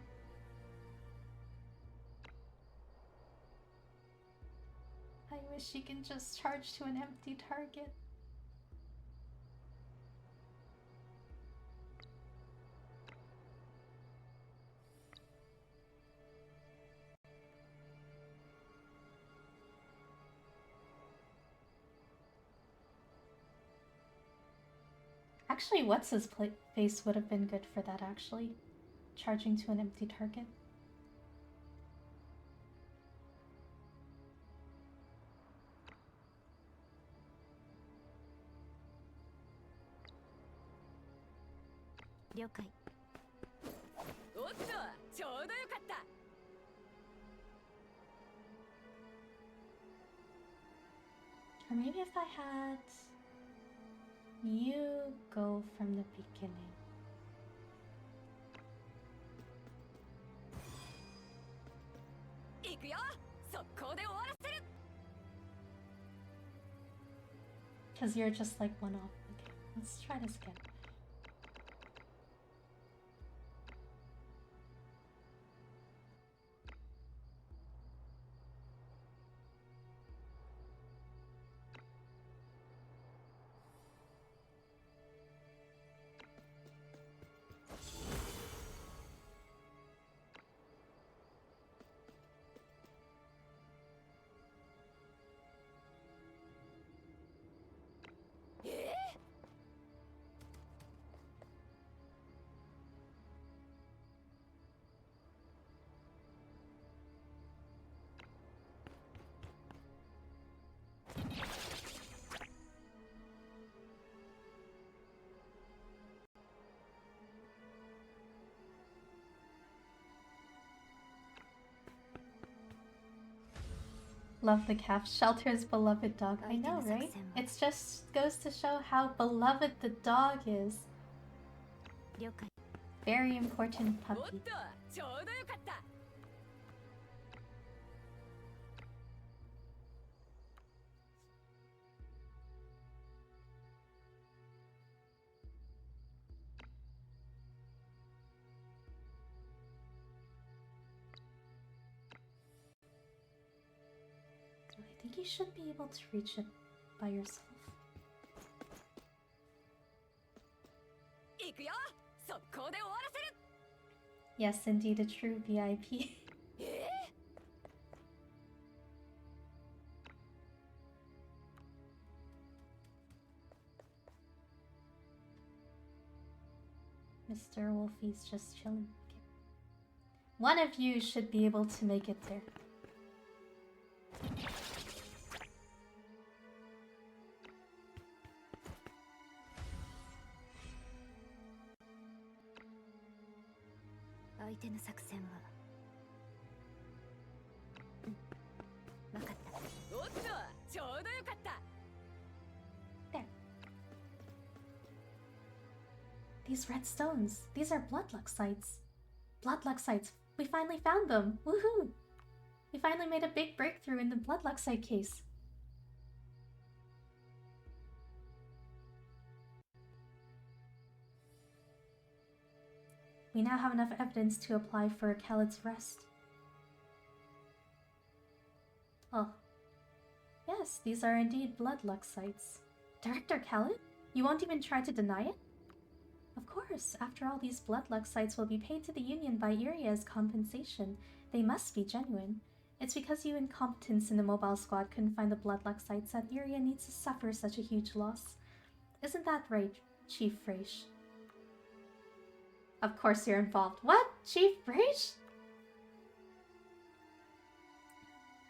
I wish she can just charge to an empty target. Actually, what's his face would have been good for that, actually. Charging to an empty target.了解。おっと、ちょうどよかった。 Or maybe if I had you go from the beginning. 行くよ、速攻で終わらせる。 Because you're just like one off. Okay, let's try this again. Love the calf. Shelter's beloved dog. I know, right? It just goes to show how beloved the dog is. 了解。 Very important おっ puppy. と、ちょうどよかった。 I think you should be able to reach it by yourself. 行くよ、速攻で終わらせる。Yes, indeed, a true VIP. Mr. Wolfie's just chilling. Okay. One of you should be able to make it there. There. These red stones. These are bloodluck sites. Bloodluck sites. We finally found them. Woohoo! We finally made a big breakthrough in the bloodluck site case. We now have enough evidence to apply for Khaled's arrest. Oh. Yes, these are indeed bloodluck sites. Director Khaled? You won't even try to deny it? Of course, after all, these bloodluck sites will be paid to the Union by Iria as compensation. They must be genuine. It's because you incompetents in the mobile squad couldn't find the bloodluck sites that Iria needs to suffer such a huge loss. Isn't that right, Chief Fraish? Of course you're involved. What? Chief Fraish?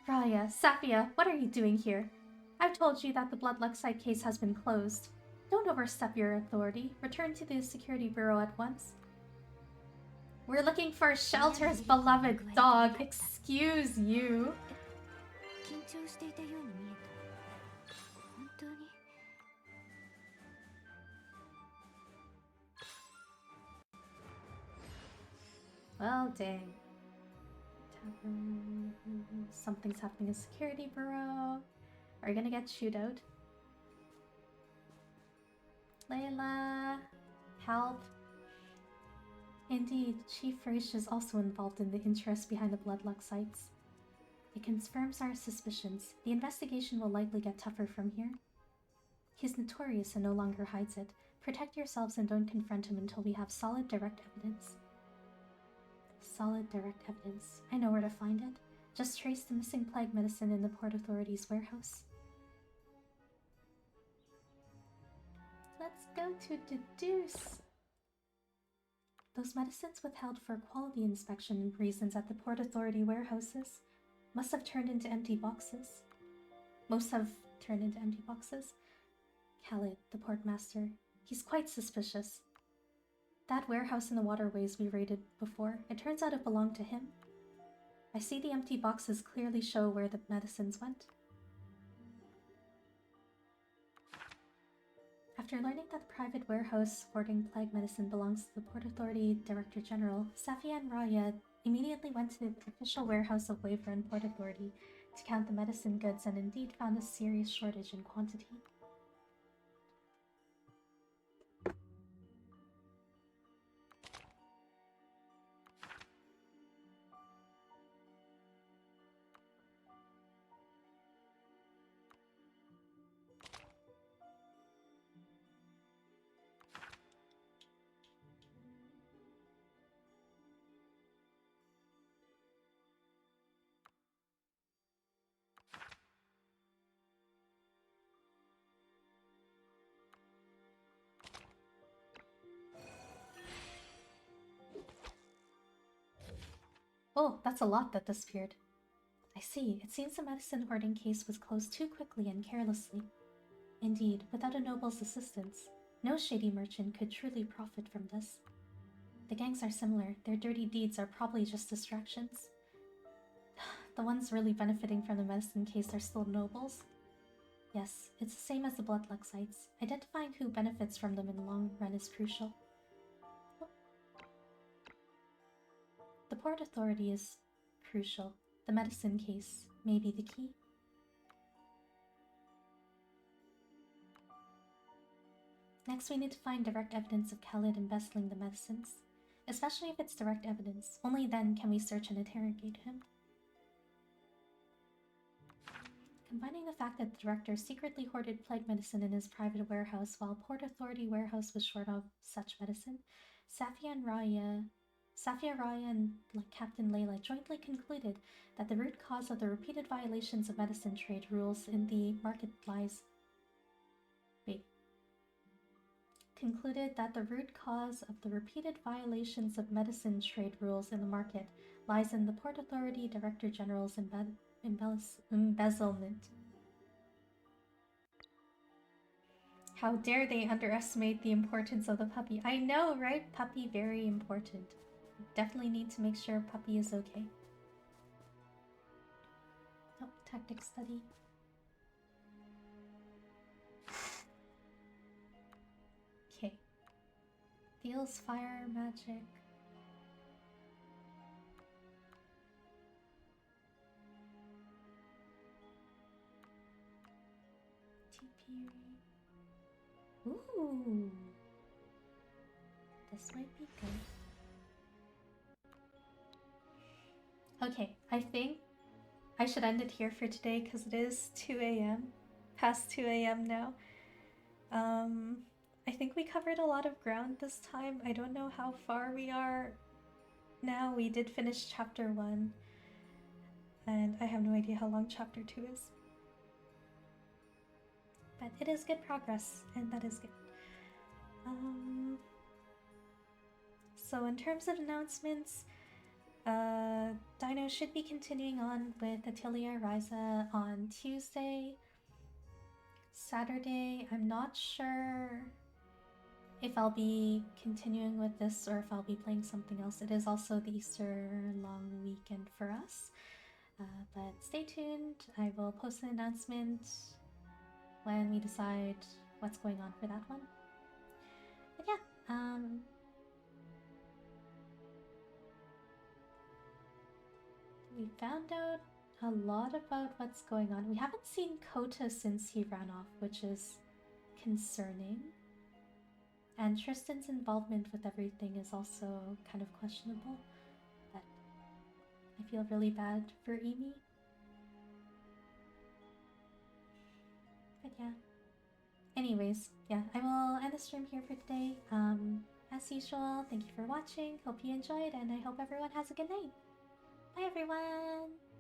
Raya, Safia, what are you doing here? I've told you that the bloodluck site case has been closed. Don't overstep your authority. Return to the security bureau at once. We're looking for Shelter's beloved dog. Excuse you. Well, dang. Something's happening in security bureau. Are you gonna get chewed out? Layla, help. Indeed, Chief Fraish is also involved in the interest behind the bloodluck sites. It confirms our suspicions. The investigation will likely get tougher from here. He's notorious and no longer hides it. Protect yourselves and don't confront him until we have solid direct evidence. Solid direct evidence. I know where to find it. Just trace the missing plague medicine in the Port Authority's warehouse. Let's go to deduce. Those medicines withheld for quality inspection reasons at the Port Authority warehouses must have turned into empty boxes. Most have turned into empty boxes. Khaled, the portmaster, he's quite suspicious. That warehouse in the waterways we raided before, it turns out it belonged to him. I see the empty boxes clearly show where the medicines went. After learning that the private warehouse hoarding plague medicine belongs to the Port Authority Director General, Safia and Raya immediately went to the official warehouse of Wavern Port Authority to count the medicine goods and indeed found a serious shortage in quantity. Oh, that's a lot that disappeared. I see. It seems the medicine hoarding case was closed too quickly and carelessly. Indeed, without a noble's assistance, no shady merchant could truly profit from this. The gangs are similar. Their dirty deeds are probably just distractions. The ones really benefiting from the medicine case are still nobles. Yes, it's the same as the bloodluck sites. Identifying who benefits from them in the long run is crucial. The Port Authority is crucial. The medicine case may be the key. Next, we need to find direct evidence of Khaled embezzling the medicines. Especially if it's direct evidence. Only then can we search and interrogate him. Combining the fact that the director secretly hoarded plague medicine in his private warehouse while Port Authority warehouse was short of such medicine, Safia and Raya Safia Raya and Captain Layla jointly concluded that the root cause of the repeated violations of medicine trade rules in the market lies. Concluded that the root cause of the repeated violations of medicine trade rules in the market lies in the Port Authority Director General's embezzlement. How dare they underestimate the importance of the puppy? I know, right? Puppy, very important. Definitely need to make sure puppy is okay. Oh, tactic study. Okay. Deals fire magic. TP. Ooh. This might be good. Okay, I think I should end it here for today because it is 2 a.m. Past 2 a.m. now. I think we covered a lot of ground this time. I don't know how far we are now. We did finish chapter 1. And I have no idea how long chapter 2 is. But it is good progress, and that is good. So in terms of announcements, Dino should be continuing on with Atelier Ryza on Tuesday. Saturday, I'm not sure if I'll be continuing with this or if I'll be playing something else. It is also the Easter long weekend for us. But stay tuned. I will post an announcement when we decide what's going on for that one. But yeah, we found out a lot about what's going on. We haven't seen Kota since he ran off, which is concerning. And Tristan's involvement with everything is also kind of questionable. But I feel really bad for Amy. But yeah. Anyways, yeah, I will end the stream here for today. As usual, thank you for watching. Hope you enjoyed, and I hope everyone has a good night. Bye, everyone!